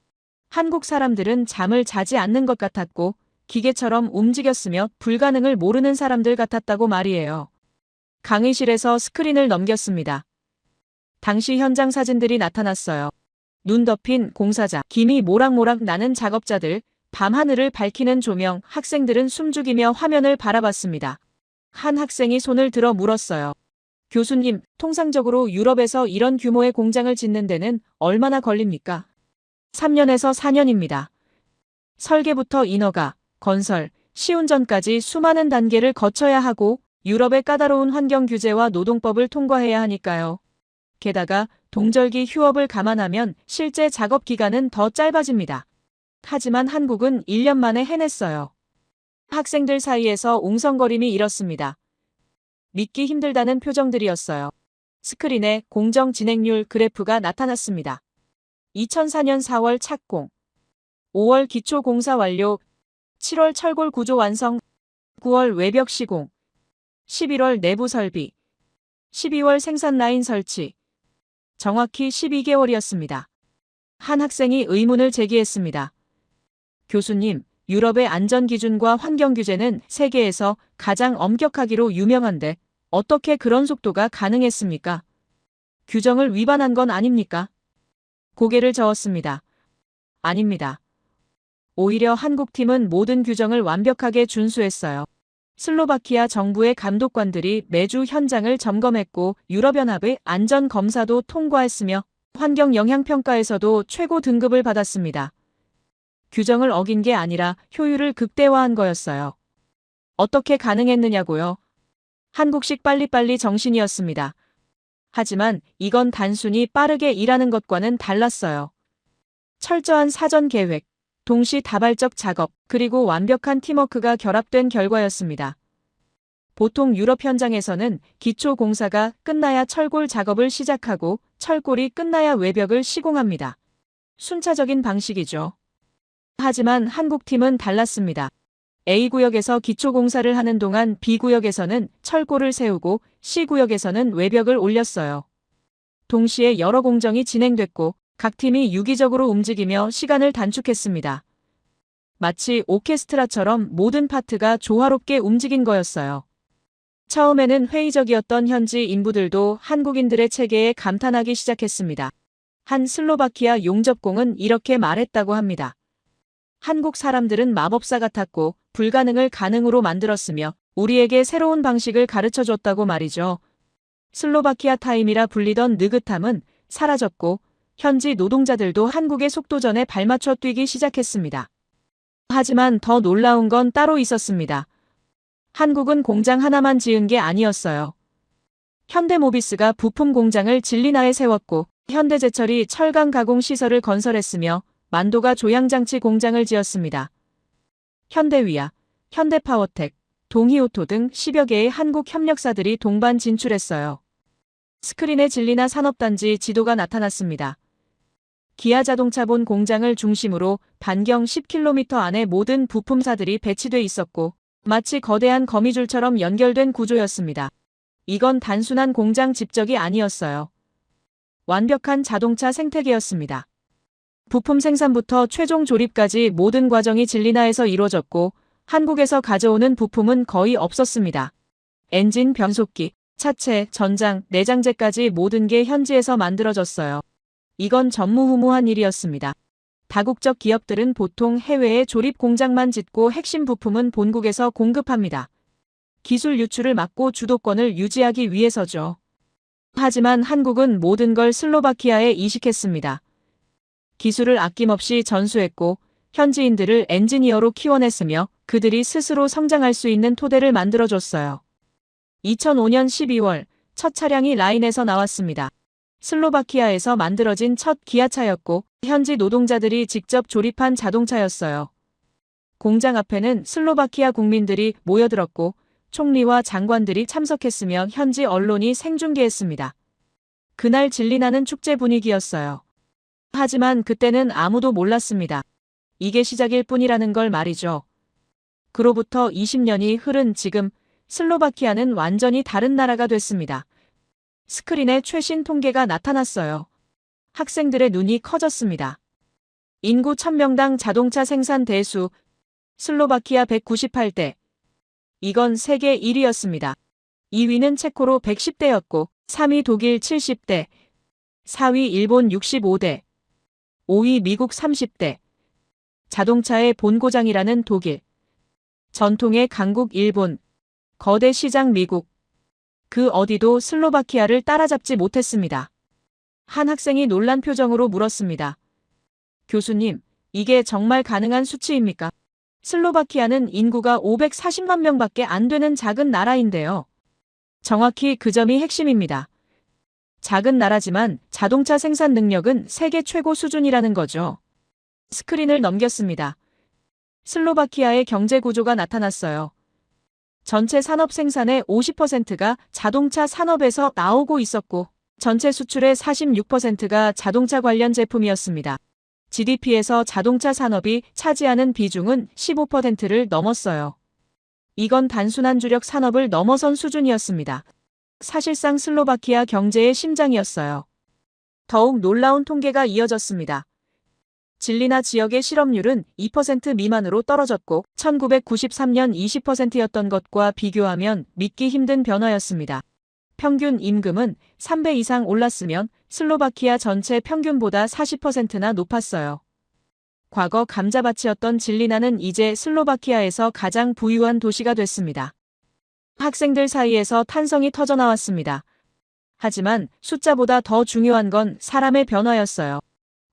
한국 사람들은 잠을 자지 않는 것 같았고 기계처럼 움직였으며 불가능을 모르는 사람들 같았다고 말이에요. 강의실에서 스크린을 넘겼습니다. 당시 현장 사진들이 나타났어요. 눈 덮인 공사장, 김이 모락모락 나는 작업자들, 밤하늘을 밝히는 조명, 학생들은 숨죽이며 화면을 바라봤습니다. 한 학생이 손을 들어 물었어요. 교수님, 통상적으로 유럽에서 이런 규모의 공장을 짓는 데는 얼마나 걸립니까? 3년에서 4년입니다. 설계부터 인허가, 건설, 시운전까지 수많은 단계를 거쳐야 하고 유럽의 까다로운 환경 규제와 노동법을 통과해야 하니까요. 게다가 동절기 휴업을 감안하면 실제 작업 기간은 더 짧아집니다. 하지만 한국은 1년 만에 해냈어요. 학생들 사이에서 웅성거림이 일었습니다. 믿기 힘들다는 표정들이었어요. 스크린에 공정 진행률 그래프가 나타났습니다. 2004년 4월 착공, 5월 기초 공사 완료, 7월 철골 구조 완성, 9월 외벽 시공, 11월 내부 설비, 12월 생산 라인 설치. 정확히 12개월이었습니다. 한 학생이 의문을 제기했습니다. 교수님, 유럽의 안전기준과 환경규제는 세계에서 가장 엄격하기로 유명한데 어떻게 그런 속도가 가능했습니까? 규정을 위반한 건 아닙니까? 고개를 저었습니다. 아닙니다. 오히려 한국팀은 모든 규정을 완벽하게 준수했어요. 슬로바키아 정부의 감독관들이 매주 현장을 점검했고 유럽연합의 안전검사도 통과했으며 환경영향평가에서도 최고 등급을 받았습니다. 규정을 어긴 게 아니라 효율을 극대화한 거였어요. 어떻게 가능했느냐고요? 한국식 빨리빨리 정신이었습니다. 하지만 이건 단순히 빠르게 일하는 것과는 달랐어요. 철저한 사전 계획, 동시다발적 작업, 그리고 완벽한 팀워크가 결합된 결과였습니다. 보통 유럽 현장에서는 기초 공사가 끝나야 철골 작업을 시작하고 철골이 끝나야 외벽을 시공합니다. 순차적인 방식이죠. 하지만 한국팀은 달랐습니다. A구역에서 기초 공사를 하는 동안 B구역에서는 철골을 세우고 C구역에서는 외벽을 올렸어요. 동시에 여러 공정이 진행됐고 각 팀이 유기적으로 움직이며 시간을 단축했습니다. 마치 오케스트라처럼 모든 파트가 조화롭게 움직인 거였어요. 처음에는 회의적이었던 현지 인부들도 한국인들의 체계에 감탄하기 시작했습니다. 한 슬로바키아 용접공은 이렇게 말했다고 합니다. 한국 사람들은 마법사 같았고 불가능을 가능으로 만들었으며 우리에게 새로운 방식을 가르쳐줬다고 말이죠. 슬로바키아 타임이라 불리던 느긋함은 사라졌고 현지 노동자들도 한국의 속도전에 발맞춰 뛰기 시작했습니다. 하지만 더 놀라운 건 따로 있었습니다. 한국은 공장 하나만 지은 게 아니었어요. 현대모비스가 부품 공장을 질리나에 세웠고 현대제철이 철강 가공 시설을 건설했으며 만도가 조향장치 공장을 지었습니다. 현대위아, 현대파워텍, 동희오토 등 10여 개의 한국 협력사들이 동반 진출했어요. 스크린에 질리나 산업단지 지도가 나타났습니다. 기아자동차본 공장을 중심으로 반경 10km 안에 모든 부품사들이 배치돼 있었고 마치 거대한 거미줄처럼 연결된 구조였습니다. 이건 단순한 공장 집적이 아니었어요. 완벽한 자동차 생태계였습니다. 부품 생산부터 최종 조립까지 모든 과정이 질리나에서 이루어졌고 한국에서 가져오는 부품은 거의 없었습니다. 엔진, 변속기, 차체, 전장, 내장재까지 모든 게 현지에서 만들어졌어요. 이건 전무후무한 일이었습니다. 다국적 기업들은 보통 해외에 조립 공장만 짓고 핵심 부품은 본국에서 공급합니다. 기술 유출을 막고 주도권을 유지하기 위해서죠. 하지만 한국은 모든 걸 슬로바키아에 이식했습니다. 기술을 아낌없이 전수했고 현지인들을 엔지니어로 키워냈으며 그들이 스스로 성장할 수 있는 토대를 만들어줬어요. 2005년 12월 첫 차량이 라인에서 나왔습니다. 슬로바키아에서 만들어진 첫 기아차였고 현지 노동자들이 직접 조립한 자동차였어요. 공장 앞에는 슬로바키아 국민들이 모여들었고 총리와 장관들이 참석했으며 현지 언론이 생중계했습니다. 그날 진리나는 축제 분위기였어요. 하지만 그때는 아무도 몰랐습니다. 이게 시작일 뿐이라는 걸 말이죠. 그로부터 20년이 흐른 지금 슬로바키아는 완전히 다른 나라가 됐습니다. 스크린에 최신 통계가 나타났어요. 학생들의 눈이 커졌습니다. 인구 1000명당 자동차 생산 대수 슬로바키아 198대. 이건 세계 1위였습니다. 2위는 체코로 110대였고 3위 독일 70대, 4위 일본 65대, 5위 미국 30대. 자동차의 본고장이라는 독일. 전통의 강국 일본. 거대 시장 미국. 그 어디도 슬로바키아를 따라잡지 못했습니다. 한 학생이 놀란 표정으로 물었습니다. 교수님, 이게 정말 가능한 수치입니까? 슬로바키아는 인구가 540만 명밖에 안 되는 작은 나라인데요. 정확히 그 점이 핵심입니다. 작은 나라지만 자동차 생산 능력은 세계 최고 수준이라는 거죠. 스크린을 넘겼습니다. 슬로바키아의 경제 구조가 나타났어요. 전체 산업 생산의 50%가 자동차 산업에서 나오고 있었고 전체 수출의 46%가 자동차 관련 제품이었습니다. GDP에서 자동차 산업이 차지하는 비중은 15%를 넘었어요. 이건 단순한 주력 산업을 넘어선 수준이었습니다. 사실상 슬로바키아 경제의 심장이었어요. 더욱 놀라운 통계가 이어졌습니다. 진리나 지역의 실업률은 2% 미만으로 떨어졌고 1993년 20%였던 것과 비교하면 믿기 힘든 변화였습니다. 평균 임금은 3배 이상 올랐으면 슬로바키아 전체 평균보다 40%나 높았어요. 과거 감자밭이었던 진리나는 이제 슬로바키아에서 가장 부유한 도시가 됐습니다. 학생들 사이에서 탄성이 터져나왔습니다. 하지만 숫자보다 더 중요한 건 사람의 변화였어요.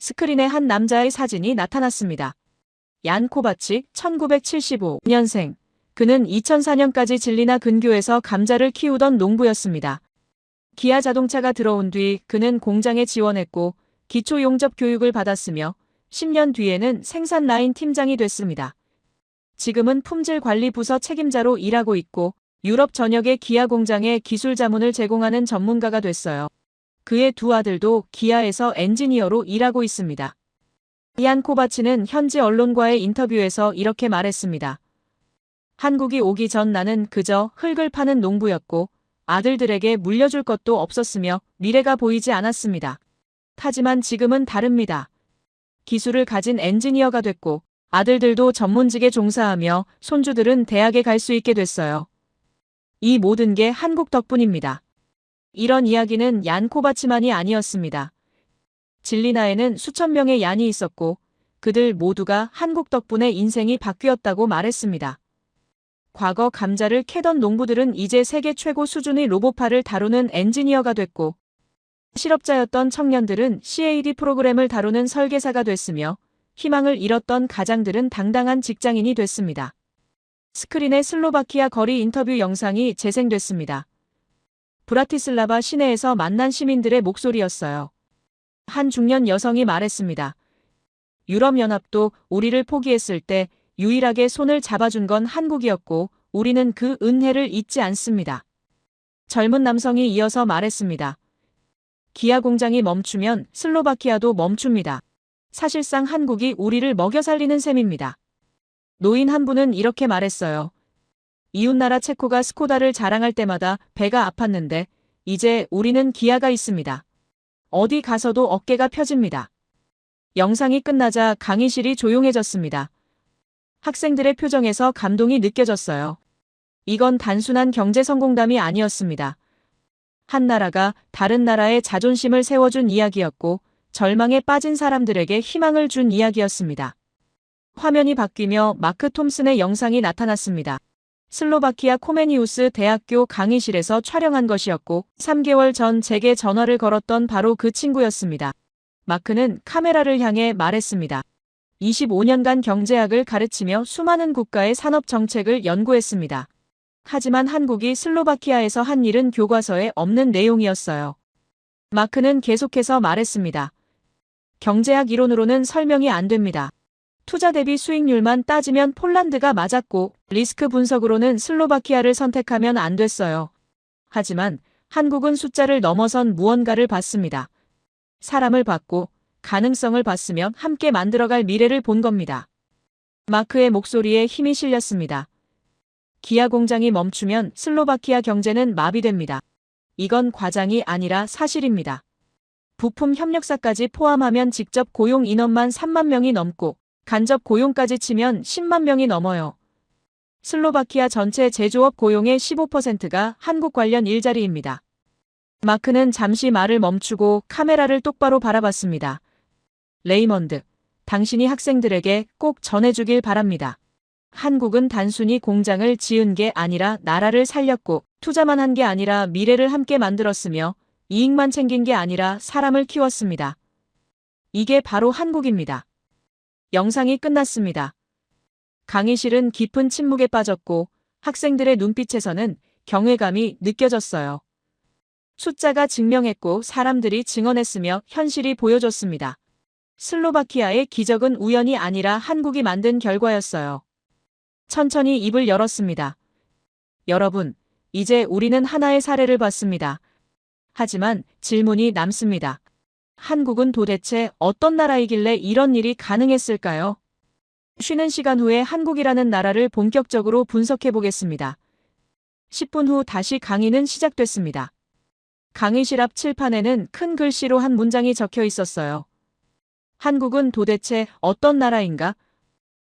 스크린에 한 남자의 사진이 나타났습니다. 얀 코바치, 1975년생. 그는 2004년까지 진리나 근교에서 감자를 키우던 농부였습니다. 기아 자동차가 들어온 뒤 그는 공장에 지원했고 기초 용접 교육을 받았으며 10년 뒤에는 생산 라인 팀장이 됐습니다. 지금은 품질 관리 부서 책임자로 일하고 있고 유럽 전역의 기아 공장에 기술 자문을 제공하는 전문가가 됐어요. 그의 두 아들도 기아에서 엔지니어로 일하고 있습니다. 얀 코바치는 현지 언론과의 인터뷰에서 이렇게 말했습니다. 한국이 오기 전 나는 그저 흙을 파는 농부였고 아들들에게 물려줄 것도 없었으며 미래가 보이지 않았습니다. 하지만 지금은 다릅니다. 기술을 가진 엔지니어가 됐고 아들들도 전문직에 종사하며 손주들은 대학에 갈 수 있게 됐어요. 이 모든 게 한국 덕분입니다. 이런 이야기는 얀 코바치만이 아니었습니다. 진리나에는 수천 명의 얀이 있었고 그들 모두가 한국 덕분에 인생이 바뀌었다고 말했습니다. 과거 감자를 캐던 농부들은 이제 세계 최고 수준의 로봇파를 다루는 엔지니어가 됐고 실업자였던 청년들은 CAD 프로그램을 다루는 설계사가 됐으며 희망을 잃었던 가장들은 당당한 직장인이 됐습니다. 스크린에 슬로바키아 거리 인터뷰 영상이 재생됐습니다. 브라티슬라바 시내에서 만난 시민들의 목소리였어요. 한 중년 여성이 말했습니다. 유럽연합도 우리를 포기했을 때 유일하게 손을 잡아준 건 한국이었고 우리는 그 은혜를 잊지 않습니다. 젊은 남성이 이어서 말했습니다. 기아 공장이 멈추면 슬로바키아도 멈춥니다. 사실상 한국이 우리를 먹여 살리는 셈입니다. 노인 한 분은 이렇게 말했어요. 이웃나라 체코가 스코다를 자랑할 때마다 배가 아팠는데 이제 우리는 기아가 있습니다. 어디 가서도 어깨가 펴집니다. 영상이 끝나자 강의실이 조용해졌습니다. 학생들의 표정에서 감동이 느껴졌어요. 이건 단순한 경제 성공담이 아니었습니다. 한 나라가 다른 나라의 자존심을 세워준 이야기였고 절망에 빠진 사람들에게 희망을 준 이야기였습니다. 화면이 바뀌며 마크 톰슨의 영상이 나타났습니다. 슬로바키아 코메니우스 대학교 강의실에서 촬영한 것이었고 3개월 전 제게 전화를 걸었던 바로 그 친구였습니다. 마크는 카메라를 향해 말했습니다. 25년간 경제학을 가르치며 수많은 국가의 산업 정책을 연구했습니다. 하지만 한국이 슬로바키아에서 한 일은 교과서에 없는 내용이었어요. 마크는 계속해서 말했습니다. 경제학 이론으로는 설명이 안 됩니다. 투자 대비 수익률만 따지면 폴란드가 맞았고 리스크 분석으로는 슬로바키아를 선택하면 안 됐어요. 하지만 한국은 숫자를 넘어선 무언가를 봤습니다. 사람을 봤고 가능성을 봤으면 함께 만들어갈 미래를 본 겁니다. 마크의 목소리에 힘이 실렸습니다. 기아 공장이 멈추면 슬로바키아 경제는 마비됩니다. 이건 과장이 아니라 사실입니다. 부품 협력사까지 포함하면 직접 고용 인원만 3만 명이 넘고 간접 고용까지 치면 10만 명이 넘어요. 슬로바키아 전체 제조업 고용의 15%가 한국 관련 일자리입니다. 마크는 잠시 말을 멈추고 카메라를 똑바로 바라봤습니다. 레이먼드, 당신이 학생들에게 꼭 전해주길 바랍니다. 한국은 단순히 공장을 지은 게 아니라 나라를 살렸고 투자만 한 게 아니라 미래를 함께 만들었으며 이익만 챙긴 게 아니라 사람을 키웠습니다. 이게 바로 한국입니다. 영상이 끝났습니다. 강의실은 깊은 침묵에 빠졌고 학생들의 눈빛에서는 경외감이 느껴졌어요. 숫자가 증명했고 사람들이 증언했으며 현실이 보여줬습니다. 슬로바키아의 기적은 우연이 아니라 한국이 만든 결과였어요. 천천히 입을 열었습니다. 여러분, 이제 우리는 하나의 사례를 봤습니다. 하지만 질문이 남습니다. 한국은 도대체 어떤 나라이길래 이런 일이 가능했을까요? 쉬는 시간 후에 한국이라는 나라를 본격적으로 분석해 보겠습니다. 10분 후 다시 강의는 시작됐습니다. 강의실 앞 칠판에는 큰 글씨로 한 문장이 적혀 있었어요. 한국은 도대체 어떤 나라인가?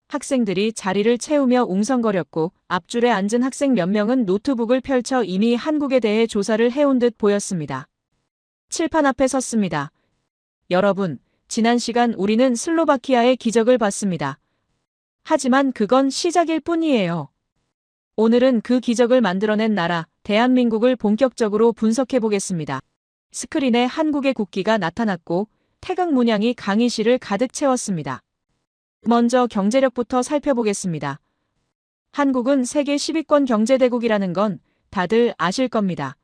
학생들이 자리를 채우며 웅성거렸고 앞줄에 앉은 학생 몇 명은 노트북을 펼쳐 이미 한국에 대해 조사를 해온 듯 보였습니다. 칠판 앞에 섰습니다. 여러분, 지난 시간 우리는 슬로바키아의 기적을 봤습니다. 하지만 그건 시작일 뿐이에요. 오늘은 그 기적을 만들어낸 나라, 대한민국을 본격적으로 분석해 보겠습니다. 스크린에 한국의 국기가 나타났고 태극 문양이 강의실을 가득 채웠습니다. 먼저 경제력부터 살펴보겠습니다. 한국은 세계 10위권 경제대국이라는 건 다들 아실 겁니다.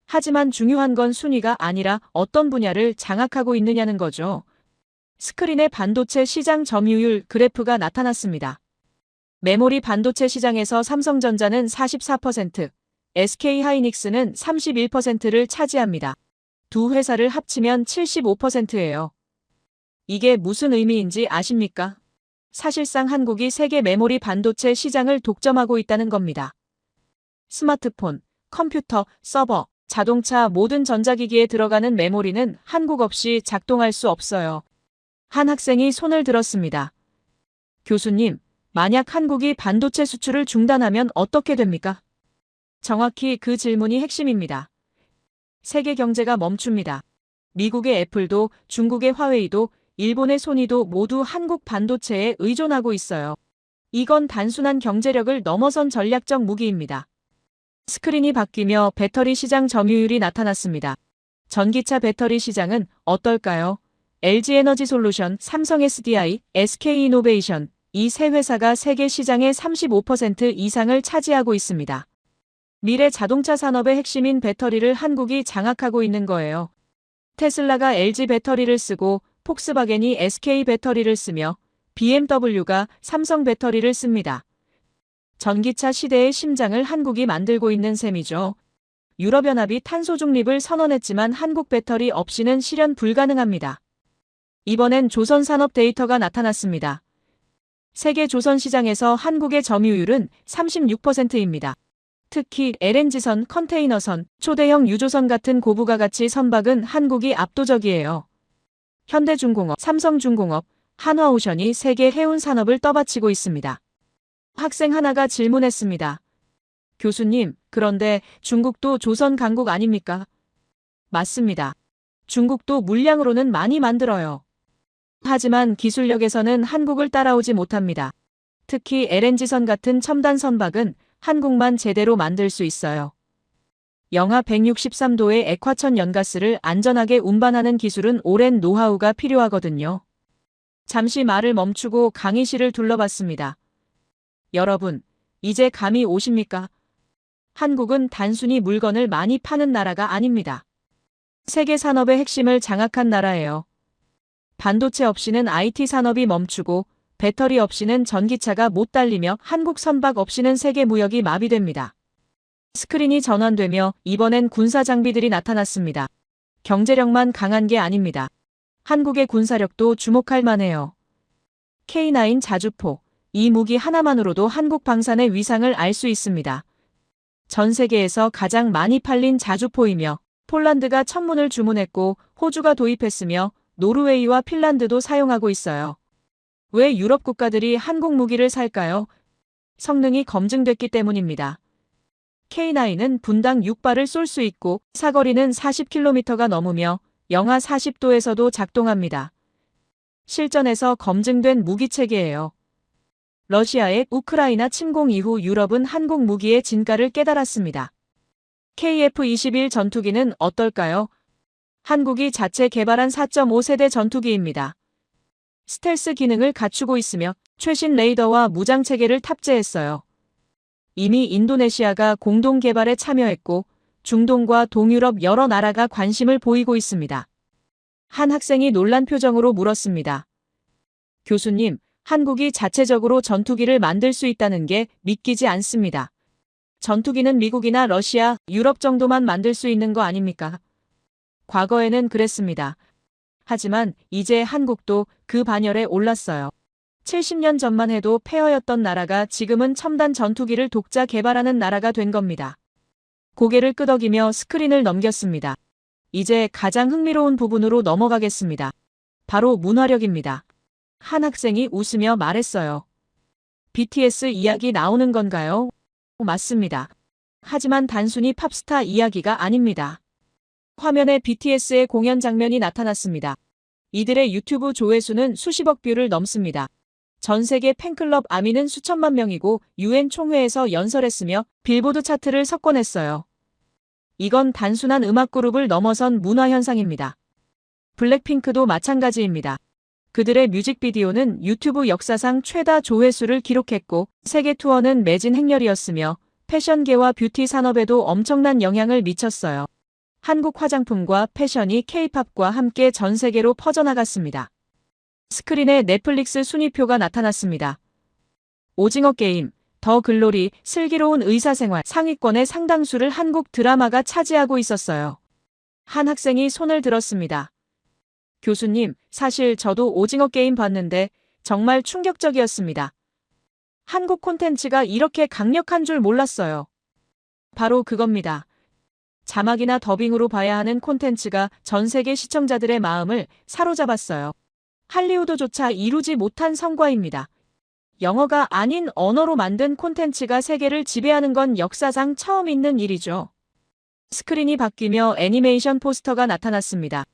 하지만 중요한 건 순위가 아니라 어떤 분야를 장악하고 있느냐는 거죠. 스크린에 반도체 시장 점유율 그래프가 나타났습니다. 메모리 반도체 시장에서 삼성전자는 44%, SK하이닉스는 31%를 차지합니다. 두 회사를 합치면 75%예요. 이게 무슨 의미인지 아십니까? 사실상 한국이 세계 메모리 반도체 시장을 독점하고 있다는 겁니다. 스마트폰, 컴퓨터, 서버, 자동차 모든 전자기기에 들어가는 메모리는 한국 없이 작동할 수 없어요. 한 학생이 손을 들었습니다. 교수님, 만약 한국이 반도체 수출을 중단하면 어떻게 됩니까? 정확히 그 질문이 핵심입니다. 세계 경제가 멈춥니다. 미국의 애플도, 중국의 화웨이도, 일본의 소니도 모두 한국 반도체에 의존하고 있어요. 이건 단순한 경제력을 넘어선 전략적 무기입니다. 스크린이 바뀌며 배터리 시장 점유율이 나타났습니다. 전기차 배터리 시장은 어떨까요? LG에너지솔루션, 삼성 SDI, SK이노베이션, 이 세 회사가 세계 시장의 35% 이상을 차지하고 있습니다. 미래 자동차 산업의 핵심인 배터리를 한국이 장악하고 있는 거예요. 테슬라가 LG 배터리를 쓰고 폭스바겐이 SK 배터리를 쓰며 BMW가 삼성 배터리를 씁니다. 전기차 시대의 심장을 한국이 만들고 있는 셈이죠. 유럽연합이 탄소 중립을 선언했지만 한국 배터리 없이는 실현 불가능합니다. 이번엔 조선산업 데이터가 나타났습니다. 세계 조선 시장에서 한국의 점유율은 36%입니다. 특히 LNG선, 컨테이너선, 초대형 유조선 같은 고부가 가치 선박은 한국이 압도적이에요. 현대중공업, 삼성중공업, 한화오션이 세계 해운 산업을 떠받치고 있습니다. 학생 하나가 질문했습니다. 교수님, 그런데 중국도 조선 강국 아닙니까? 맞습니다. 중국도 물량으로는 많이 만들어요. 하지만 기술력에서는 한국을 따라오지 못합니다. 특히 LNG선 같은 첨단 선박은 한국만 제대로 만들 수 있어요. 영하 163도의 액화천 연가스를 안전하게 운반하는 기술은 오랜 노하우가 필요하거든요. 잠시 말을 멈추고 강의실을 둘러봤습니다. 여러분, 이제 감이 오십니까? 한국은 단순히 물건을 많이 파는 나라가 아닙니다. 세계 산업의 핵심을 장악한 나라예요. 반도체 없이는 IT 산업이 멈추고 배터리 없이는 전기차가 못 달리며 한국 선박 없이는 세계 무역이 마비됩니다. 스크린이 전환되며 이번엔 군사 장비들이 나타났습니다. 경제력만 강한 게 아닙니다. 한국의 군사력도 주목할 만해요. K9 자주포, 이 무기 하나만으로도 한국 방산의 위상을 알 수 있습니다. 전 세계에서 가장 많이 팔린 자주포이며 폴란드가 천문을 주문했고 호주가 도입했으며 노르웨이와 핀란드도 사용하고 있어요. 왜 유럽 국가들이 한국 무기를 살까요? 성능이 검증됐기 때문입니다. K9은 분당 6발을 쏠 수 있고 사거리는 40km가 넘으며 영하 40도에서도 작동합니다. 실전에서 검증된 무기체계예요. 러시아의 우크라이나 침공 이후 유럽은 한국 무기의 진가를 깨달았습니다. KF-21 전투기는 어떨까요? 한국이 자체 개발한 4.5세대 전투기입니다. 스텔스 기능을 갖추고 있으며 최신 레이더와 무장체계를 탑재했어요. 이미 인도네시아가 공동 개발에 참여했고 중동과 동유럽 여러 나라가 관심을 보이고 있습니다. 한 학생이 놀란 표정으로 물었습니다. 교수님, 한국이 자체적으로 전투기를 만들 수 있다는 게 믿기지 않습니다. 전투기는 미국이나 러시아, 유럽 정도만 만들 수 있는 거 아닙니까? 과거에는 그랬습니다. 하지만 이제 한국도 그 반열에 올랐어요. 70년 전만 해도 폐허였던 나라가 지금은 첨단 전투기를 독자 개발하는 나라가 된 겁니다. 고개를 끄덕이며 스크린을 넘겼습니다. 이제 가장 흥미로운 부분으로 넘어가겠습니다. 바로 문화력입니다. 한 학생이 웃으며 말했어요. BTS 이야기 나오는 건가요? 맞습니다. 하지만 단순히 팝스타 이야기가 아닙니다. 화면에 BTS의 공연 장면이 나타났습니다. 이들의 유튜브 조회수는 수십억 뷰를 넘습니다. 전 세계 팬클럽 아미는 수천만 명이고 UN 총회에서 연설했으며 빌보드 차트를 석권했어요. 이건 단순한 음악 그룹을 넘어선 문화 현상입니다. 블랙핑크도 마찬가지입니다. 그들의 뮤직비디오는 유튜브 역사상 최다 조회수를 기록했고 세계 투어는 매진 행렬이었으며 패션계와 뷰티 산업에도 엄청난 영향을 미쳤어요. 한국 화장품과 패션이 K-팝과 함께 전 세계로 퍼져나갔습니다. 스크린에 넷플릭스 순위표가 나타났습니다. 오징어 게임, 더 글로리, 슬기로운 의사생활 상위권의 상당수를 한국 드라마가 차지하고 있었어요. 한 학생이 손을 들었습니다. 교수님, 사실 저도 오징어 게임 봤는데 정말 충격적이었습니다. 한국 콘텐츠가 이렇게 강력한 줄 몰랐어요. 바로 그겁니다. 자막이나 더빙으로 봐야 하는 콘텐츠가 전 세계 시청자들의 마음을 사로잡았어요. 할리우드조차 이루지 못한 성과입니다. 영어가 아닌 언어로 만든 콘텐츠가 세계를 지배하는 건 역사상 처음 있는 일이죠. 스크린이 바뀌며 애니메이션 포스터가 나타났습니다.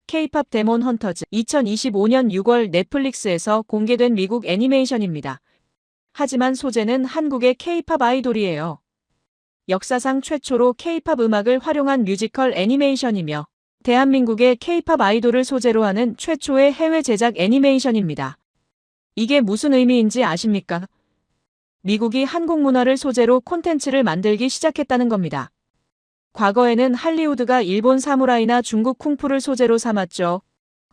K-팝 데몬 헌터즈 2025년 6월 넷플릭스에서 공개된 미국 애니메이션입니다. 하지만 소재는 한국의 K-팝 아이돌이에요. 역사상 최초로 K-팝 음악을 활용한 뮤지컬 애니메이션이며 대한민국의 K-팝 아이돌을 소재로 하는 최초의 해외 제작 애니메이션입니다. 이게 무슨 의미인지 아십니까? 미국이 한국 문화를 소재로 콘텐츠를 만들기 시작했다는 겁니다. 과거에는 할리우드가 일본 사무라이나 중국 쿵푸를 소재로 삼았죠.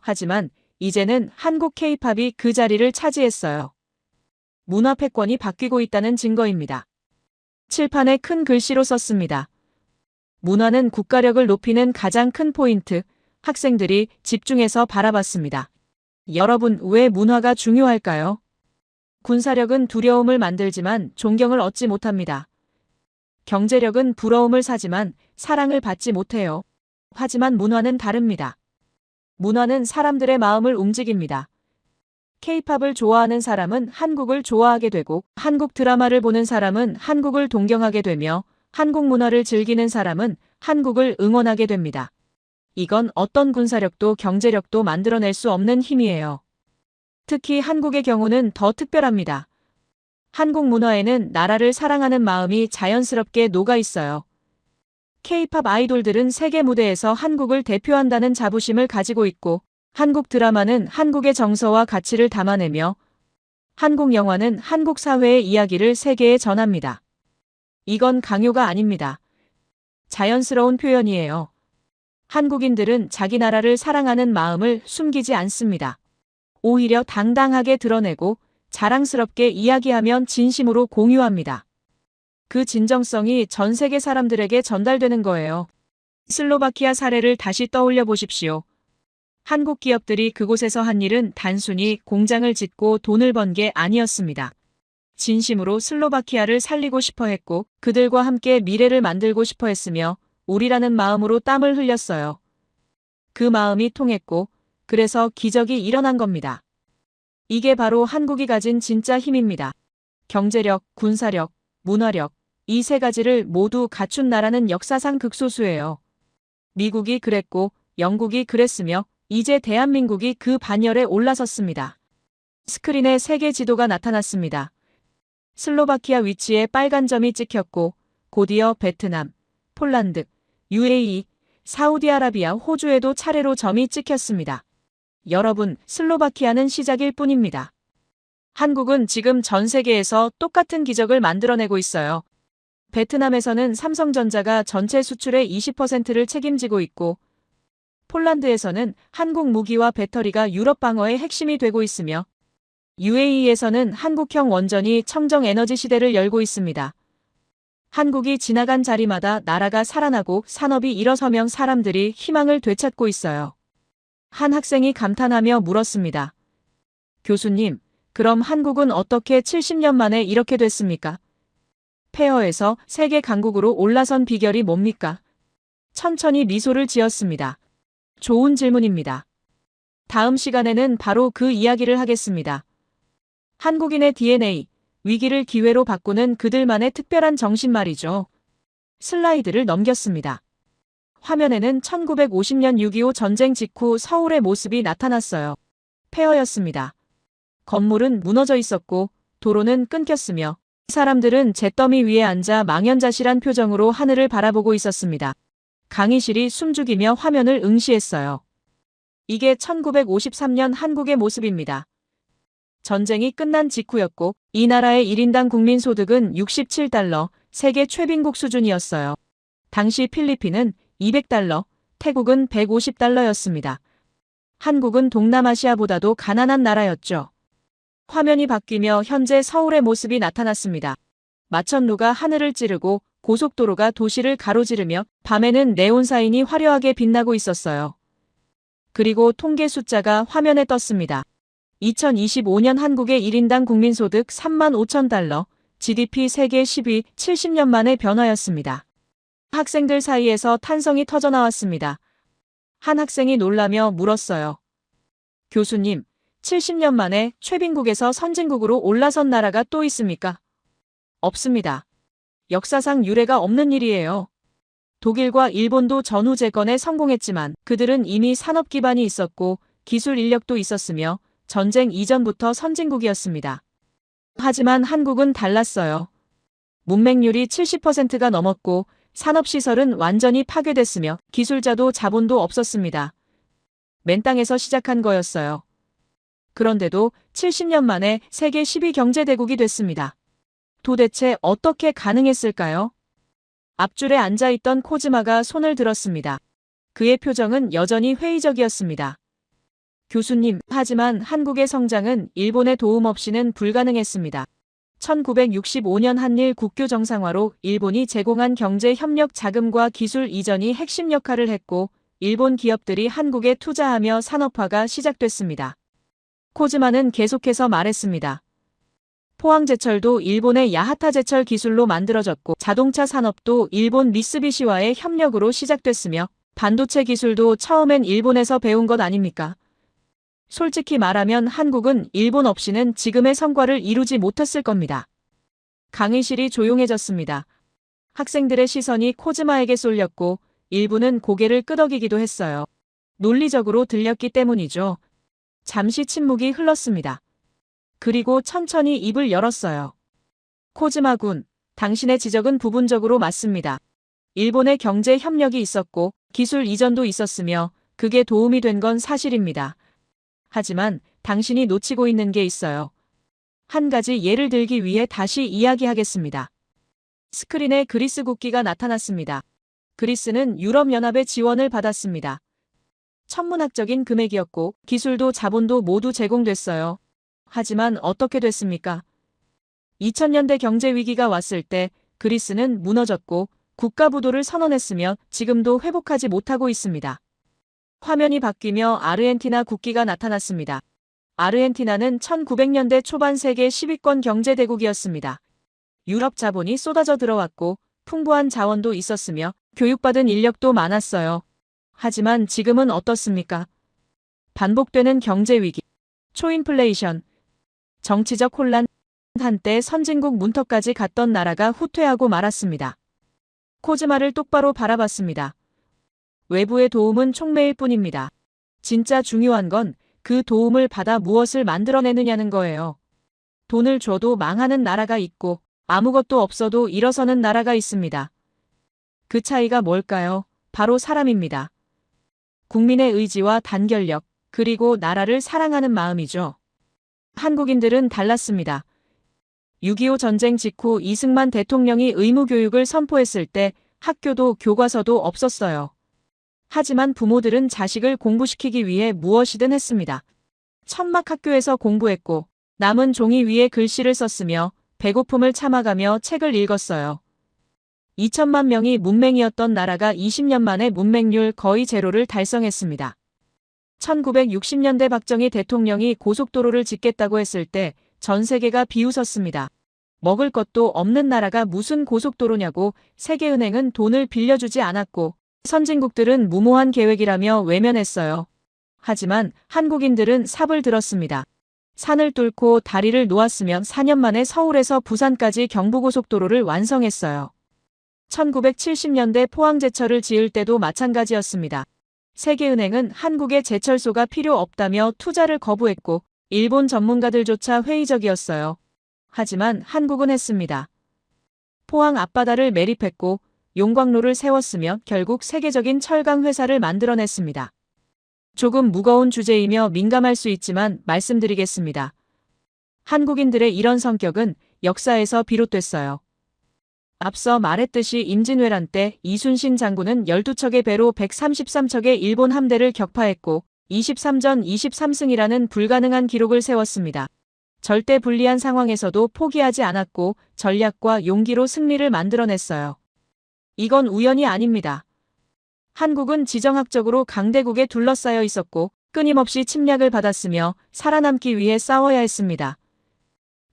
하지만 이제는 한국 K-팝이 그 자리를 차지했어요. 문화 패권이 바뀌고 있다는 증거입니다. 칠판에 큰 글씨로 썼습니다. 문화는 국가력을 높이는 가장 큰 포인트. 학생들이 집중해서 바라봤습니다. 여러분, 왜 문화가 중요할까요? 군사력은 두려움을 만들지만 존경을 얻지 못합니다. 경제력은 부러움을 사지만 사랑을 받지 못해요. 하지만 문화는 다릅니다. 문화는 사람들의 마음을 움직입니다. K-팝을 좋아하는 사람은 한국을 좋아하게 되고 한국 드라마를 보는 사람은 한국을 동경하게 되며 한국 문화를 즐기는 사람은 한국을 응원하게 됩니다. 이건 어떤 군사력도 경제력도 만들어낼 수 없는 힘이에요. 특히 한국의 경우는 더 특별합니다. 한국 문화에는 나라를 사랑하는 마음이 자연스럽게 녹아 있어요. K-팝 아이돌들은 세계 무대에서 한국을 대표한다는 자부심을 가지고 있고 한국 드라마는 한국의 정서와 가치를 담아내며 한국 영화는 한국 사회의 이야기를 세계에 전합니다. 이건 강요가 아닙니다. 자연스러운 표현이에요. 한국인들은 자기 나라를 사랑하는 마음을 숨기지 않습니다. 오히려 당당하게 드러내고 자랑스럽게 이야기하면 진심으로 공유합니다. 그 진정성이 전 세계 사람들에게 전달되는 거예요. 슬로바키아 사례를 다시 떠올려 보십시오. 한국 기업들이 그곳에서 한 일은 단순히 공장을 짓고 돈을 번 게 아니었습니다. 진심으로 슬로바키아를 살리고 싶어 했고 그들과 함께 미래를 만들고 싶어 했으며 우리라는 마음으로 땀을 흘렸어요. 그 마음이 통했고 그래서 기적이 일어난 겁니다. 이게 바로 한국이 가진 진짜 힘입니다. 경제력, 군사력, 문화력, 이 세 가지를 모두 갖춘 나라는 역사상 극소수예요. 미국이 그랬고 영국이 그랬으며 이제 대한민국이 그 반열에 올라섰습니다. 스크린에 세계 지도가 나타났습니다. 슬로바키아 위치에 빨간 점이 찍혔고 곧이어 베트남, 폴란드, UAE, 사우디아라비아, 호주에도 차례로 점이 찍혔습니다. 여러분, 슬로바키아는 시작일 뿐입니다. 한국은 지금 전 세계에서 똑같은 기적을 만들어내고 있어요. 베트남에서는 삼성전자가 전체 수출의 20%를 책임지고 있고 폴란드에서는 한국 무기와 배터리가 유럽 방어의 핵심이 되고 있으며 UAE에서는 한국형 원전이 청정 에너지 시대를 열고 있습니다. 한국이 지나간 자리마다 나라가 살아나고 산업이 일어서면 사람들이 희망을 되찾고 있어요. 한 학생이 감탄하며 물었습니다. 교수님, 그럼 한국은 어떻게 70년 만에 이렇게 됐습니까? 폐허에서 세계 강국으로 올라선 비결이 뭡니까? 천천히 미소를 지었습니다. 좋은 질문입니다. 다음 시간에는 바로 그 이야기를 하겠습니다. 한국인의 DNA, 위기를 기회로 바꾸는 그들만의 특별한 정신 말이죠. 슬라이드를 넘겼습니다. 화면에는 1950년 6.25 전쟁 직후 서울의 모습이 나타났어요. 폐허였습니다. 건물은 무너져 있었고 도로는 끊겼으며 사람들은 잿더미 위에 앉아 망연자실한 표정으로 하늘을 바라보고 있었습니다. 강의실이 숨죽이며 화면을 응시했어요. 이게 1953년 한국의 모습입니다. 전쟁이 끝난 직후였고 이 나라의 1인당 국민소득은 67달러, 세계 최빈국 수준이었어요. 당시 필리핀은 200달러, 태국은 150달러였습니다. 한국은 동남아시아보다도 가난한 나라였죠. 화면이 바뀌며 현재 서울의 모습이 나타났습니다. 마천루가 하늘을 찌르고 고속도로가 도시를 가로지르며 밤에는 네온사인이 화려하게 빛나고 있었어요. 그리고 통계 숫자가 화면에 떴습니다. 2025년 한국의 1인당 국민소득 35,000달러, GDP 세계 10위, 70년 만의 변화였습니다. 학생들 사이에서 탄성이 터져나왔습니다. 한 학생이 놀라며 물었어요. 교수님, 70년 만에 최빈국에서 선진국으로 올라선 나라가 또 있습니까? 없습니다. 역사상 유례가 없는 일이에요. 독일과 일본도 전후 재건에 성공했지만 그들은 이미 산업 기반이 있었고 기술 인력도 있었으며 전쟁 이전부터 선진국이었습니다. 하지만 한국은 달랐어요. 문맹률이 70%가 넘었고 산업시설은 완전히 파괴됐으며 기술자도 자본도 없었습니다. 맨 땅에서 시작한 거였어요. 그런데도 70년 만에 세계 10위 경제대국이 됐습니다. 도대체 어떻게 가능했을까요? 앞줄에 앉아있던 코즈마가 손을 들었습니다. 그의 표정은 여전히 회의적이었습니다. 교수님, 하지만 한국의 성장은 일본의 도움 없이는 불가능했습니다. 1965년 한일 국교 정상화로 일본이 제공한 경제 협력 자금과 기술 이전이 핵심 역할을 했고 일본 기업들이 한국에 투자하며 산업화가 시작됐습니다. 코즈마는 계속해서 말했습니다. 포항제철도 일본의 야하타 제철 기술로 만들어졌고 자동차 산업도 일본 미쓰비시와의 협력으로 시작됐으며 반도체 기술도 처음엔 일본에서 배운 것 아닙니까? 솔직히 말하면 한국은 일본 없이는 지금의 성과를 이루지 못했을 겁니다. 강의실이 조용해졌습니다. 학생들의 시선이 코즈마에게 쏠렸고 일부는 고개를 끄덕이기도 했어요. 논리적으로 들렸기 때문이죠. 잠시 침묵이 흘렀습니다. 그리고 천천히 입을 열었어요. 코즈마 군, 당신의 지적은 부분적으로 맞습니다. 일본의 경제 협력이 있었고 기술 이전도 있었으며 그게 도움이 된 건 사실입니다. 하지만 당신이 놓치고 있는 게 있어요. 한 가지 예를 들기 위해 다시 이야기하겠습니다. 스크린에 그리스 국기가 나타났습니다. 그리스는 유럽연합의 지원을 받았습니다. 천문학적인 금액이었고 기술도 자본도 모두 제공됐어요. 하지만 어떻게 됐습니까? 2000년대 경제위기가 왔을 때 그리스는 무너졌고 국가부도를 선언했으며 지금도 회복하지 못하고 있습니다. 화면이 바뀌며 아르헨티나 국기가 나타났습니다. 아르헨티나는 1900년대 초반 세계 10위권 경제대국이었습니다. 유럽 자본이 쏟아져 들어왔고 풍부한 자원도 있었으며 교육받은 인력도 많았어요. 하지만 지금은 어떻습니까? 반복되는 경제위기, 초인플레이션, 정치적 혼란, 한때 선진국 문턱까지 갔던 나라가 후퇴하고 말았습니다. 코즈마를 똑바로 바라봤습니다. 외부의 도움은 촉매일 뿐입니다. 진짜 중요한 건 그 도움을 받아 무엇을 만들어내느냐는 거예요. 돈을 줘도 망하는 나라가 있고 아무것도 없어도 일어서는 나라가 있습니다. 그 차이가 뭘까요? 바로 사람입니다. 국민의 의지와 단결력, 그리고 나라를 사랑하는 마음이죠. 한국인들은 달랐습니다. 6.25 전쟁 직후 이승만 대통령이 의무교육을 선포했을 때 학교도 교과서도 없었어요. 하지만 부모들은 자식을 공부시키기 위해 무엇이든 했습니다. 천막 학교에서 공부했고 남은 종이 위에 글씨를 썼으며 배고픔을 참아가며 책을 읽었어요. 2천만 명이 문맹이었던 나라가 20년 만에 문맹률 거의 제로를 달성했습니다. 1960년대 박정희 대통령이 고속도로를 짓겠다고 했을 때 전 세계가 비웃었습니다. 먹을 것도 없는 나라가 무슨 고속도로냐고. 세계은행은 돈을 빌려주지 않았고 선진국들은 무모한 계획이라며 외면했어요. 하지만 한국인들은 삽을 들었습니다. 산을 뚫고 다리를 놓았으면 4년 만에 서울에서 부산까지 경부고속도로를 완성했어요. 1970년대 포항제철을 지을 때도 마찬가지였습니다. 세계은행은 한국에 제철소가 필요 없다며 투자를 거부했고 일본 전문가들조차 회의적이었어요. 하지만 한국은 했습니다. 포항 앞바다를 매립했고 용광로를 세웠으며 결국 세계적인 철강 회사를 만들어냈습니다. 조금 무거운 주제이며 민감할 수 있지만 말씀드리겠습니다. 한국인들의 이런 성격은 역사에서 비롯됐어요. 앞서 말했듯이 임진왜란 때 이순신 장군은 12척의 배로 133척의 일본 함대를 격파했고 23전 23승이라는 불가능한 기록을 세웠습니다. 절대 불리한 상황에서도 포기하지 않았고 전략과 용기로 승리를 만들어냈어요. 이건 우연이 아닙니다. 한국은 지정학적으로 강대국에 둘러싸여 있었고 끊임없이 침략을 받았으며 살아남기 위해 싸워야 했습니다.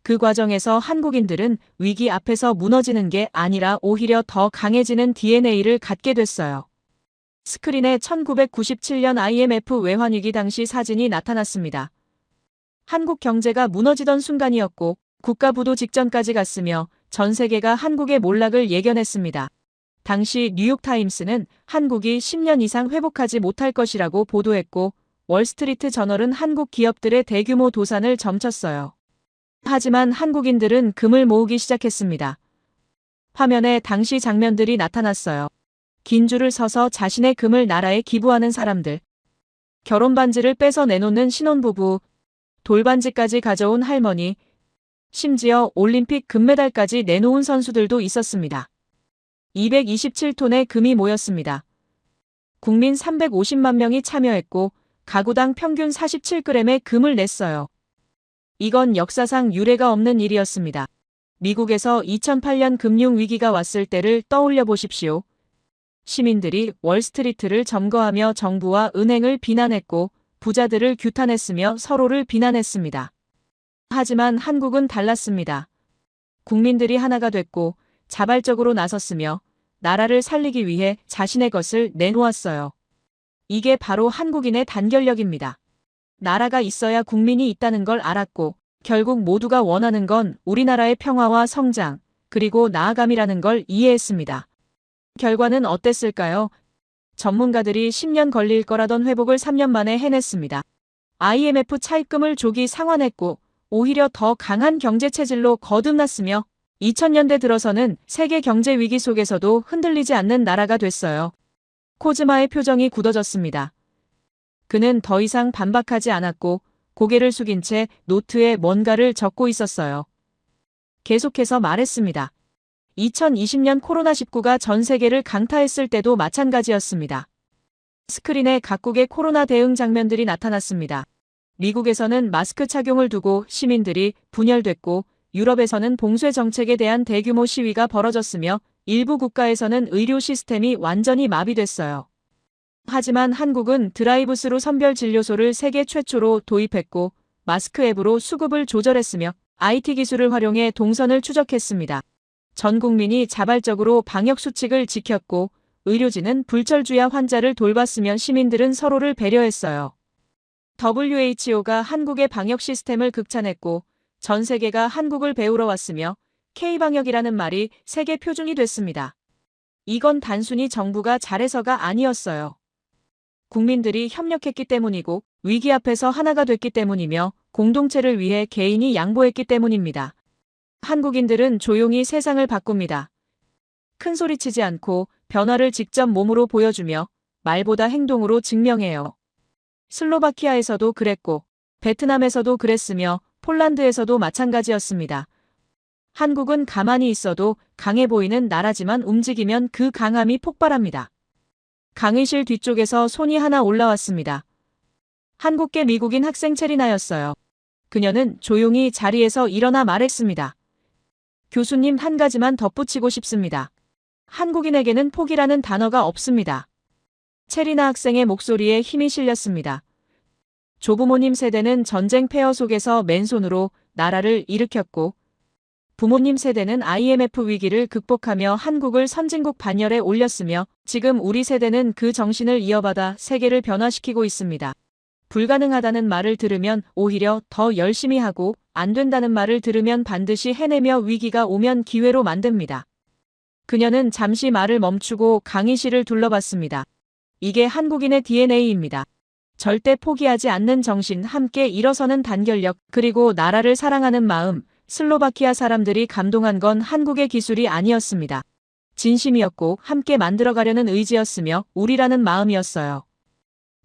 그 과정에서 한국인들은 위기 앞에서 무너지는 게 아니라 오히려 더 강해지는 DNA를 갖게 됐어요. 스크린에 1997년 IMF 외환위기 당시 사진이 나타났습니다. 한국 경제가 무너지던 순간이었고 국가부도 직전까지 갔으며 전 세계가 한국의 몰락을 예견했습니다. 당시 뉴욕타임스는 한국이 10년 이상 회복하지 못할 것이라고 보도했고 월스트리트 저널은 한국 기업들의 대규모 도산을 점쳤어요. 하지만 한국인들은 금을 모으기 시작했습니다. 화면에 당시 장면들이 나타났어요. 긴 줄을 서서 자신의 금을 나라에 기부하는 사람들, 결혼 반지를 뺏어 내놓는 신혼부부, 돌반지까지 가져온 할머니, 심지어 올림픽 금메달까지 내놓은 선수들도 있었습니다. 227톤의 금이 모였습니다. 국민 350만 명이 참여했고 가구당 평균 47g의 금을 냈어요. 이건 역사상 유례가 없는 일이었습니다. 미국에서 2008년 금융위기가 왔을 때를 떠올려 보십시오. 시민들이 월스트리트를 점거하며 정부와 은행을 비난했고 부자들을 규탄했으며 서로를 비난했습니다. 하지만 한국은 달랐습니다. 국민들이 하나가 됐고 자발적으로 나섰으며 나라를 살리기 위해 자신의 것을 내놓았어요. 이게 바로 한국인의 단결력입니다. 나라가 있어야 국민이 있다는 걸 알았고 결국 모두가 원하는 건 우리나라의 평화와 성장, 그리고 나아감이라는 걸 이해했습니다. 결과는 어땠을까요? 전문가들이 10년 걸릴 거라던 회복을 3년 만에 해냈습니다. IMF 차입금을 조기 상환했고 오히려 더 강한 경제체질로 거듭났으며 2000년대 들어서는 세계 경제 위기 속에서도 흔들리지 않는 나라가 됐어요. 코즈마의 표정이 굳어졌습니다. 그는 더 이상 반박하지 않았고 고개를 숙인 채 노트에 뭔가를 적고 있었어요. 계속해서 말했습니다. 2020년 코로나19가 전 세계를 강타했을 때도 마찬가지였습니다. 스크린에 각국의 코로나 대응 장면들이 나타났습니다. 미국에서는 마스크 착용을 두고 시민들이 분열됐고 유럽에서는 봉쇄 정책에 대한 대규모 시위가 벌어졌으며 일부 국가에서는 의료 시스템이 완전히 마비됐어요. 하지만 한국은 드라이브스루 선별 진료소를 세계 최초로 도입했고 마스크 앱으로 수급을 조절했으며 IT 기술을 활용해 동선을 추적했습니다. 전 국민이 자발적으로 방역 수칙을 지켰고 의료진은 불철주야 환자를 돌봤으며 시민들은 서로를 배려했어요. WHO가 한국의 방역 시스템을 극찬했고 전 세계가 한국을 배우러 왔으며 K방역이라는 말이 세계 표준이 됐습니다. 이건 단순히 정부가 잘해서가 아니었어요. 국민들이 협력했기 때문이고 위기 앞에서 하나가 됐기 때문이며 공동체를 위해 개인이 양보했기 때문입니다. 한국인들은 조용히 세상을 바꿉니다. 큰 소리치지 않고 변화를 직접 몸으로 보여주며 말보다 행동으로 증명해요. 슬로바키아에서도 그랬고 베트남에서도 그랬으며 폴란드에서도 마찬가지였습니다. 한국은 가만히 있어도 강해 보이는 나라지만 움직이면 그 강함이 폭발합니다. 강의실 뒤쪽에서 손이 하나 올라왔습니다. 한국계 미국인 학생 체리나였어요. 그녀는 조용히 자리에서 일어나 말했습니다. 교수님, 한 가지만 덧붙이고 싶습니다. 한국인에게는 포기라는 단어가 없습니다. 체리나 학생의 목소리에 힘이 실렸습니다. 조부모님 세대는 전쟁 폐허 속에서 맨손으로 나라를 일으켰고 부모님 세대는 IMF 위기를 극복하며 한국을 선진국 반열에 올렸으며 지금 우리 세대는 그 정신을 이어받아 세계를 변화시키고 있습니다. 불가능하다는 말을 들으면 오히려 더 열심히 하고 안 된다는 말을 들으면 반드시 해내며 위기가 오면 기회로 만듭니다. 그녀는 잠시 말을 멈추고 강의실을 둘러봤습니다. 이게 한국인의 DNA입니다. 절대 포기하지 않는 정신, 함께 일어서는 단결력, 그리고 나라를 사랑하는 마음. 슬로바키아 사람들이 감동한 건 한국의 기술이 아니었습니다. 진심이었고 함께 만들어가려는 의지였으며 우리라는 마음이었어요.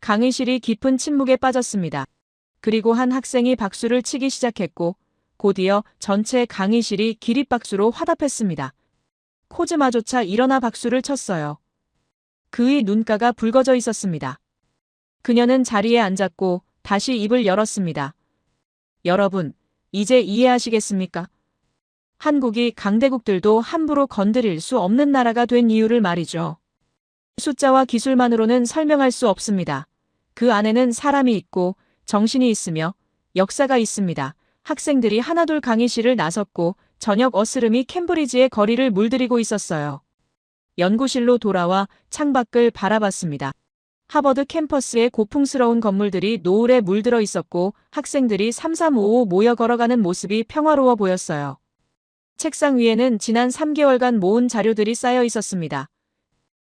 강의실이 깊은 침묵에 빠졌습니다. 그리고 한 학생이 박수를 치기 시작했고 곧이어 전체 강의실이 기립박수로 화답했습니다. 코즈마조차 일어나 박수를 쳤어요. 그의 눈가가 붉어져 있었습니다. 그녀는 자리에 앉았고 다시 입을 열었습니다. 여러분, 이제 이해하시겠습니까? 한국이 강대국들도 함부로 건드릴 수 없는 나라가 된 이유를 말이죠. 숫자와 기술만으로는 설명할 수 없습니다. 그 안에는 사람이 있고 정신이 있으며 역사가 있습니다. 학생들이 하나둘 강의실을 나섰고 저녁 어스름이 캠브리지의 거리를 물들이고 있었어요. 연구실로 돌아와 창밖을 바라봤습니다. 하버드 캠퍼스의 고풍스러운 건물들이 노을에 물들어 있었고 학생들이 3355 모여 걸어가는 모습이 평화로워 보였어요. 책상 위에는 지난 3개월간 모은 자료들이 쌓여 있었습니다.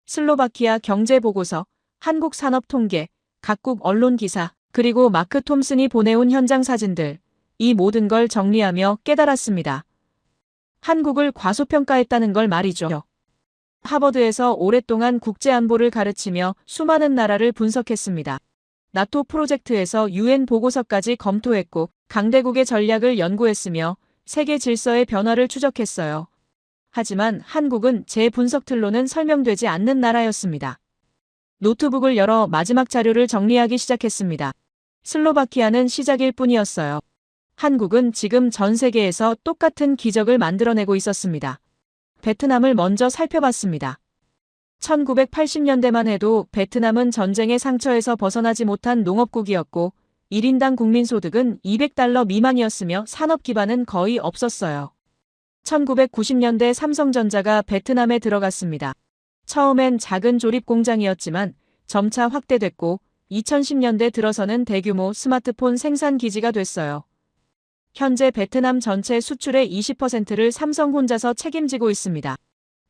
슬로바키아 경제보고서, 한국 산업 통계, 각국 언론 기사, 그리고 마크 톰슨이 보내온 현장 사진들. 이 모든 걸 정리하며 깨달았습니다. 한국을 과소평가했다는 걸 말이죠. 하버드에서 오랫동안 국제안보를 가르치며 수많은 나라를 분석했습니다. 나토 프로젝트에서 UN 보고서까지 검토했고 강대국의 전략을 연구했으며 세계 질서의 변화를 추적했어요. 하지만 한국은 제 분석 틀로는 설명되지 않는 나라였습니다. 노트북을 열어 마지막 자료를 정리하기 시작했습니다. 슬로바키아는 시작일 뿐이었어요. 한국은 지금 전 세계에서 똑같은 기적을 만들어내고 있었습니다. 베트남을 먼저 살펴봤습니다. 1980년대만 해도 베트남은 전쟁의 상처에서 벗어나지 못한 농업국이었고 1인당 국민소득은 $200 미만이었으며 산업 기반은 거의 없었어요. 1990년대 삼성전자가 베트남에 들어갔습니다. 처음엔 작은 조립 공장이었지만 점차 확대됐고 2010년대 들어서는 대규모 스마트폰 생산 기지가 됐어요. 현재 베트남 전체 수출의 20%를 삼성 혼자서 책임지고 있습니다.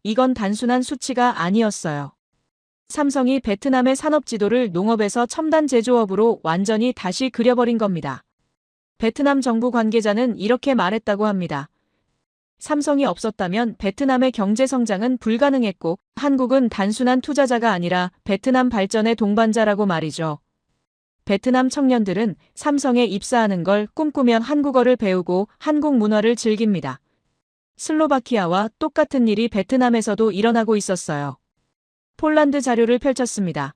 이건 단순한 수치가 아니었어요. 삼성이 베트남의 산업 지도를 농업에서 첨단 제조업으로 완전히 다시 그려버린 겁니다. 베트남 정부 관계자는 이렇게 말했다고 합니다. 삼성이 없었다면 베트남의 경제 성장은 불가능했고 한국은 단순한 투자자가 아니라 베트남 발전의 동반자라고 말이죠. 베트남 청년들은 삼성에 입사하는 걸 꿈꾸며 한국어를 배우고 한국 문화를 즐깁니다. 슬로바키아와 똑같은 일이 베트남에서도 일어나고 있었어요. 폴란드 자료를 펼쳤습니다.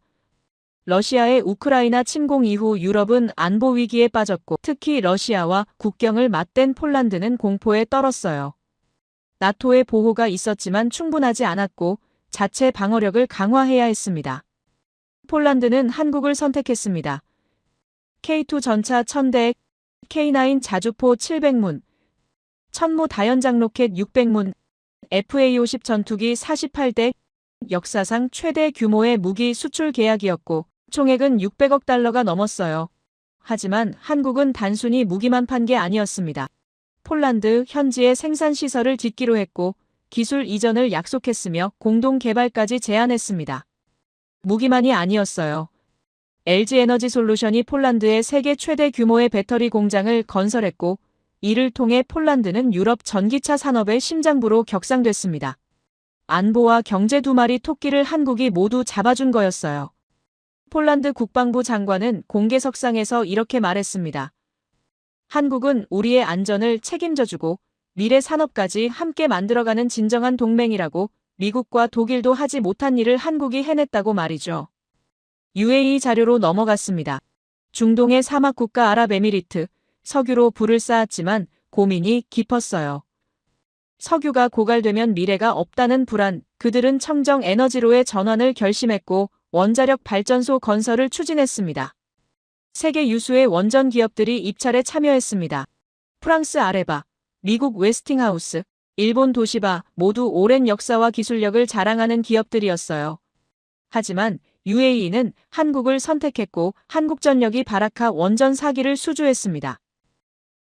러시아의 우크라이나 침공 이후 유럽은 안보 위기에 빠졌고 특히 러시아와 국경을 맞댄 폴란드는 공포에 떨었어요. 나토의 보호가 있었지만 충분하지 않았고 자체 방어력을 강화해야 했습니다. 폴란드는 한국을 선택했습니다. K2 전차 1000대, K9 자주포 700문, 천무 다연장 로켓 600문, FA-50 전투기 48대, 역사상 최대 규모의 무기 수출 계약이었고 총액은 600억 달러가 넘었어요. 하지만 한국은 단순히 무기만 판 게 아니었습니다. 폴란드 현지의 생산 시설을 짓기로 했고 기술 이전을 약속했으며 공동 개발까지 제안했습니다. 무기만이 아니었어요. LG 에너지 솔루션이 폴란드에 세계 최대 규모의 배터리 공장을 건설했고 이를 통해 폴란드는 유럽 전기차 산업의 심장부로 격상됐습니다. 안보와 경제 두 마리 토끼를 한국이 모두 잡아준 거였어요. 폴란드 국방부 장관은 공개석상에서 이렇게 말했습니다. 한국은 우리의 안전을 책임져주고 미래 산업까지 함께 만들어가는 진정한 동맹이라고 미국과 독일도 하지 못한 일을 한국이 해냈다고 말이죠. UAE 자료로 넘어갔습니다. 중동의 사막국가 아랍에미리트, 석유로 불을 쌓았지만 고민이 깊었어요. 석유가 고갈되면 미래가 없다는 불안, 그들은 청정 에너지로의 전환을 결심했고 원자력 발전소 건설을 추진했습니다. 세계 유수의 원전 기업들이 입찰에 참여했습니다. 프랑스 아레바, 미국 웨스팅하우스, 일본 도시바 모두 오랜 역사와 기술력을 자랑하는 기업들이었어요. 하지만 UAE는 한국을 선택했고 한국전력이 바라카 원전 4기를 수주했습니다.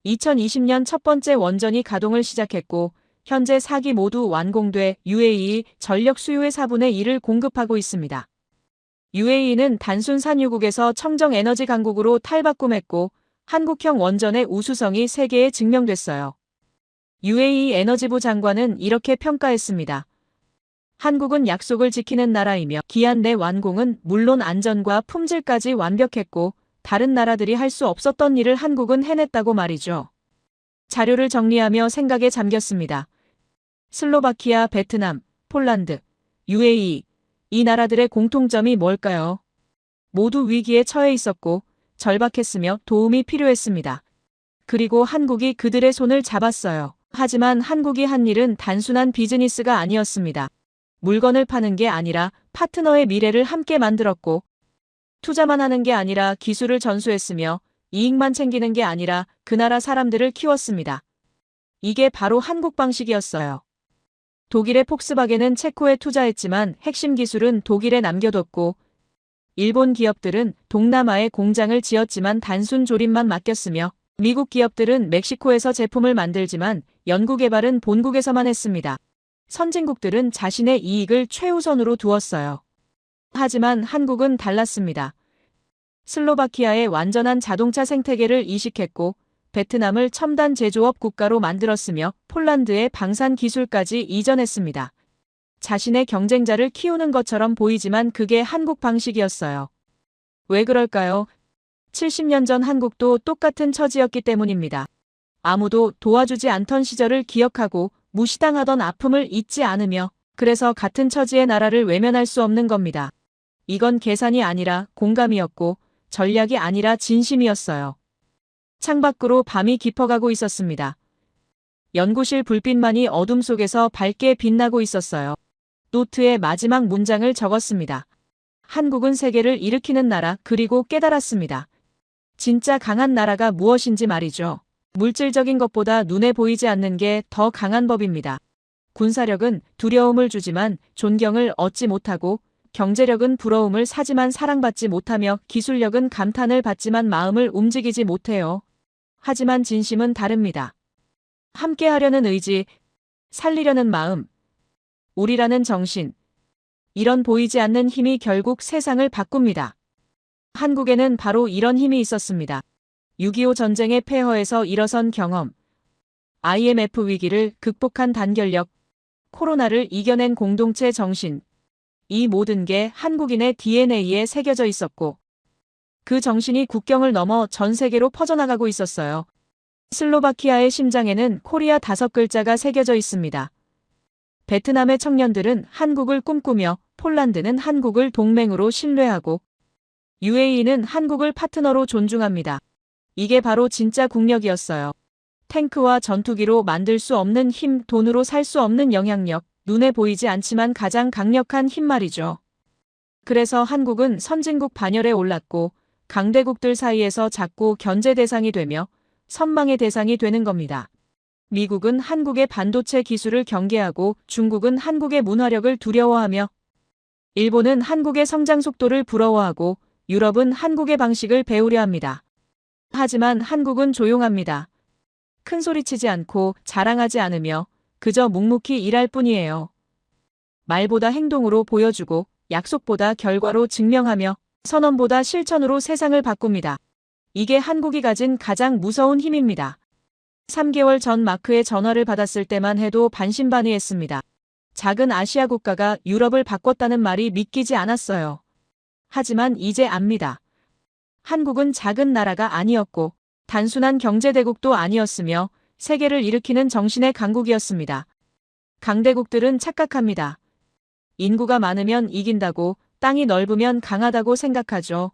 2020년 첫 번째 원전이 가동을 시작했고 현재 4기 모두 완공돼 UAE 전력 수요의 4분의 1을 공급하고 있습니다. UAE는 단순 산유국에서 청정 에너지 강국으로 탈바꿈했고 한국형 원전의 우수성이 세계에 증명됐어요. UAE 에너지부 장관은 이렇게 평가했습니다. 한국은 약속을 지키는 나라이며 기한 내 완공은 물론 안전과 품질까지 완벽했고 다른 나라들이 할 수 없었던 일을 한국은 해냈다고 말이죠. 자료를 정리하며 생각에 잠겼습니다. 슬로바키아, 베트남, 폴란드, UAE, 이 나라들의 공통점이 뭘까요? 모두 위기에 처해 있었고 절박했으며 도움이 필요했습니다. 그리고 한국이 그들의 손을 잡았어요. 하지만 한국이 한 일은 단순한 비즈니스가 아니었습니다. 물건을 파는 게 아니라 파트너의 미래를 함께 만들었고 투자만 하는 게 아니라 기술을 전수했으며 이익만 챙기는 게 아니라 그 나라 사람들을 키웠습니다. 이게 바로 한국 방식이었어요. 독일의 폭스바겐은 체코에 투자했지만 핵심 기술은 독일에 남겨뒀고 일본 기업들은 동남아에 공장을 지었지만 단순 조립만 맡겼으며 미국 기업들은 멕시코에서 제품을 만들지만 연구개발은 본국에서만 했습니다. 선진국들은 자신의 이익을 최우선으로 두었어요. 하지만 한국은 달랐습니다. 슬로바키아의 완전한 자동차 생태계를 이식했고 베트남을 첨단 제조업 국가로 만들었으며 폴란드의 방산 기술까지 이전했습니다. 자신의 경쟁자를 키우는 것처럼 보이지만 그게 한국 방식이었어요. 왜 그럴까요? 70년 전 한국도 똑같은 처지였기 때문입니다. 아무도 도와주지 않던 시절을 기억하고 무시당하던 아픔을 잊지 않으며 그래서 같은 처지의 나라를 외면할 수 없는 겁니다. 이건 계산이 아니라 공감이었고 전략이 아니라 진심이었어요. 창밖으로 밤이 깊어가고 있었습니다. 연구실 불빛만이 어둠 속에서 밝게 빛나고 있었어요. 노트에 마지막 문장을 적었습니다. 한국은 세계를 일으키는 나라 그리고 깨달았습니다. 진짜 강한 나라가 무엇인지 말이죠. 물질적인 것보다 눈에 보이지 않는 게 더 강한 법입니다. 군사력은 두려움을 주지만 존경을 얻지 못하고 경제력은 부러움을 사지만 사랑받지 못하며 기술력은 감탄을 받지만 마음을 움직이지 못해요. 하지만 진심은 다릅니다. 함께하려는 의지, 살리려는 마음, 우리라는 정신. 이런 보이지 않는 힘이 결국 세상을 바꿉니다. 한국에는 바로 이런 힘이 있었습니다. 6.25 전쟁의 폐허에서 일어선 경험, IMF 위기를 극복한 단결력, 코로나를 이겨낸 공동체 정신. 이 모든 게 한국인의 DNA에 새겨져 있었고 그 정신이 국경을 넘어 전 세계로 퍼져나가고 있었어요. 슬로바키아의 심장에는 코리아 5글자가 새겨져 있습니다. 베트남의 청년들은 한국을 꿈꾸며 폴란드는 한국을 동맹으로 신뢰하고 UAE는 한국을 파트너로 존중합니다. 이게 바로 진짜 국력이었어요. 탱크와 전투기로 만들 수 없는 힘, 돈으로 살 수 없는 영향력, 눈에 보이지 않지만 가장 강력한 힘 말이죠. 그래서 한국은 선진국 반열에 올랐고 강대국들 사이에서 자꾸 견제 대상이 되며 선망의 대상이 되는 겁니다. 미국은 한국의 반도체 기술을 경계하고 중국은 한국의 문화력을 두려워하며 일본은 한국의 성장 속도를 부러워하고 유럽은 한국의 방식을 배우려 합니다. 하지만 한국은 조용합니다. 큰소리치지 않고 자랑하지 않으며 그저 묵묵히 일할 뿐이에요. 말보다 행동으로 보여주고 약속보다 결과로 증명하며 선언보다 실천으로 세상을 바꿉니다. 이게 한국이 가진 가장 무서운 힘입니다. 3개월 전 마크의 전화를 받았을 때만 해도 반신반의했습니다. 작은 아시아 국가가 유럽을 바꿨다는 말이 믿기지 않았어요. 하지만 이제 압니다. 한국은 작은 나라가 아니었고 단순한 경제대국도 아니었으며 세계를 일으키는 정신의 강국이었습니다. 강대국들은 착각합니다. 인구가 많으면 이긴다고, 땅이 넓으면 강하다고 생각하죠.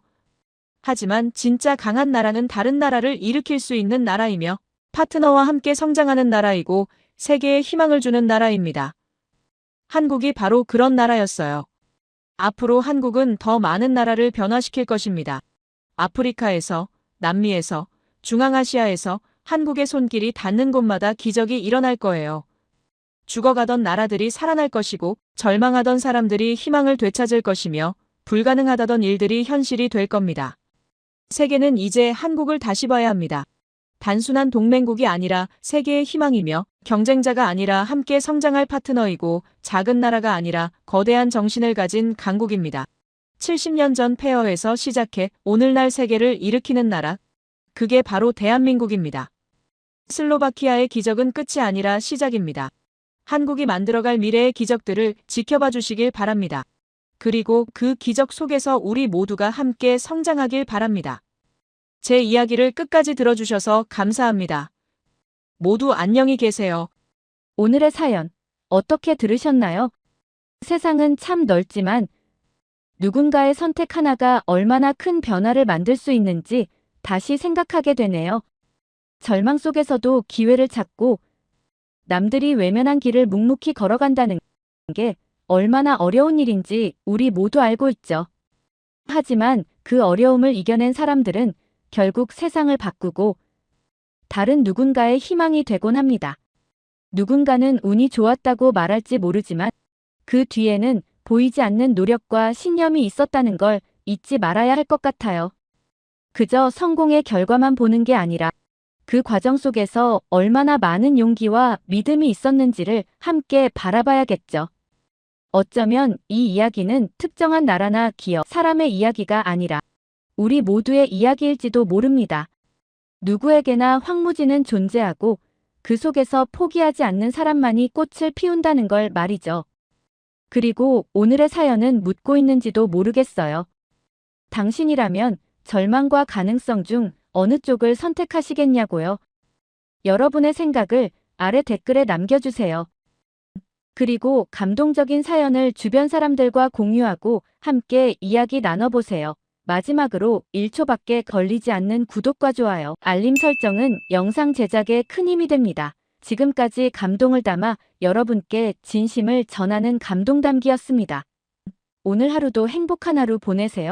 하지만 진짜 강한 나라는 다른 나라를 일으킬 수 있는 나라이며 파트너와 함께 성장하는 나라이고 세계에 희망을 주는 나라입니다. 한국이 바로 그런 나라였어요. 앞으로 한국은 더 많은 나라를 변화시킬 것입니다. 아프리카에서, 남미에서, 중앙아시아에서 한국의 손길이 닿는 곳마다 기적이 일어날 거예요. 죽어가던 나라들이 살아날 것이고 절망하던 사람들이 희망을 되찾을 것이며 불가능하다던 일들이 현실이 될 겁니다. 세계는 이제 한국을 다시 봐야 합니다. 단순한 동맹국이 아니라 세계의 희망이며 경쟁자가 아니라 함께 성장할 파트너이고 작은 나라가 아니라 거대한 정신을 가진 강국입니다. 70년 전 폐허에서 시작해 오늘날 세계를 일으키는 나라, 그게 바로 대한민국입니다. 슬로바키아의 기적은 끝이 아니라 시작입니다. 한국이 만들어갈 미래의 기적들을 지켜봐 주시길 바랍니다. 그리고 그 기적 속에서 우리 모두가 함께 성장하길 바랍니다. 제 이야기를 끝까지 들어주셔서 감사합니다. 모두 안녕히 계세요. 오늘의 사연 어떻게 들으셨나요? 세상은 참 넓지만 누군가의 선택 하나가 얼마나 큰 변화를 만들 수 있는지 다시 생각하게 되네요. 절망 속에서도 기회를 찾고 남들이 외면한 길을 묵묵히 걸어간다는 게 얼마나 어려운 일인지 우리 모두 알고 있죠. 하지만 그 어려움을 이겨낸 사람들은 결국 세상을 바꾸고 다른 누군가의 희망이 되곤 합니다. 누군가는 운이 좋았다고 말할지 모르지만 그 뒤에는 보이지 않는 노력과 신념이 있었다는 걸 잊지 말아야 할 것 같아요. 그저 성공의 결과만 보는 게 아니라 그 과정 속에서 얼마나 많은 용기와 믿음이 있었는지를 함께 바라봐야겠죠. 어쩌면 이 이야기는 특정한 나라나 기업, 사람의 이야기가 아니라 우리 모두의 이야기일지도 모릅니다. 누구에게나 황무지는 존재하고 그 속에서 포기하지 않는 사람만이 꽃을 피운다는 걸 말이죠. 그리고 오늘의 사연은 묻고 있는지도 모르겠어요. 당신이라면 절망과 가능성 중 어느 쪽을 선택하시겠냐고요? 여러분의 생각을 아래 댓글에 남겨주세요. 그리고 감동적인 사연을 주변 사람들과 공유하고 함께 이야기 나눠보세요. 마지막으로 1초밖에 걸리지 않는 구독과 좋아요, 알림 설정은 영상 제작에 큰 힘이 됩니다. 지금까지 감동을 담아 여러분께 진심을 전하는 감동담기였습니다. 오늘 하루도 행복한 하루 보내세요.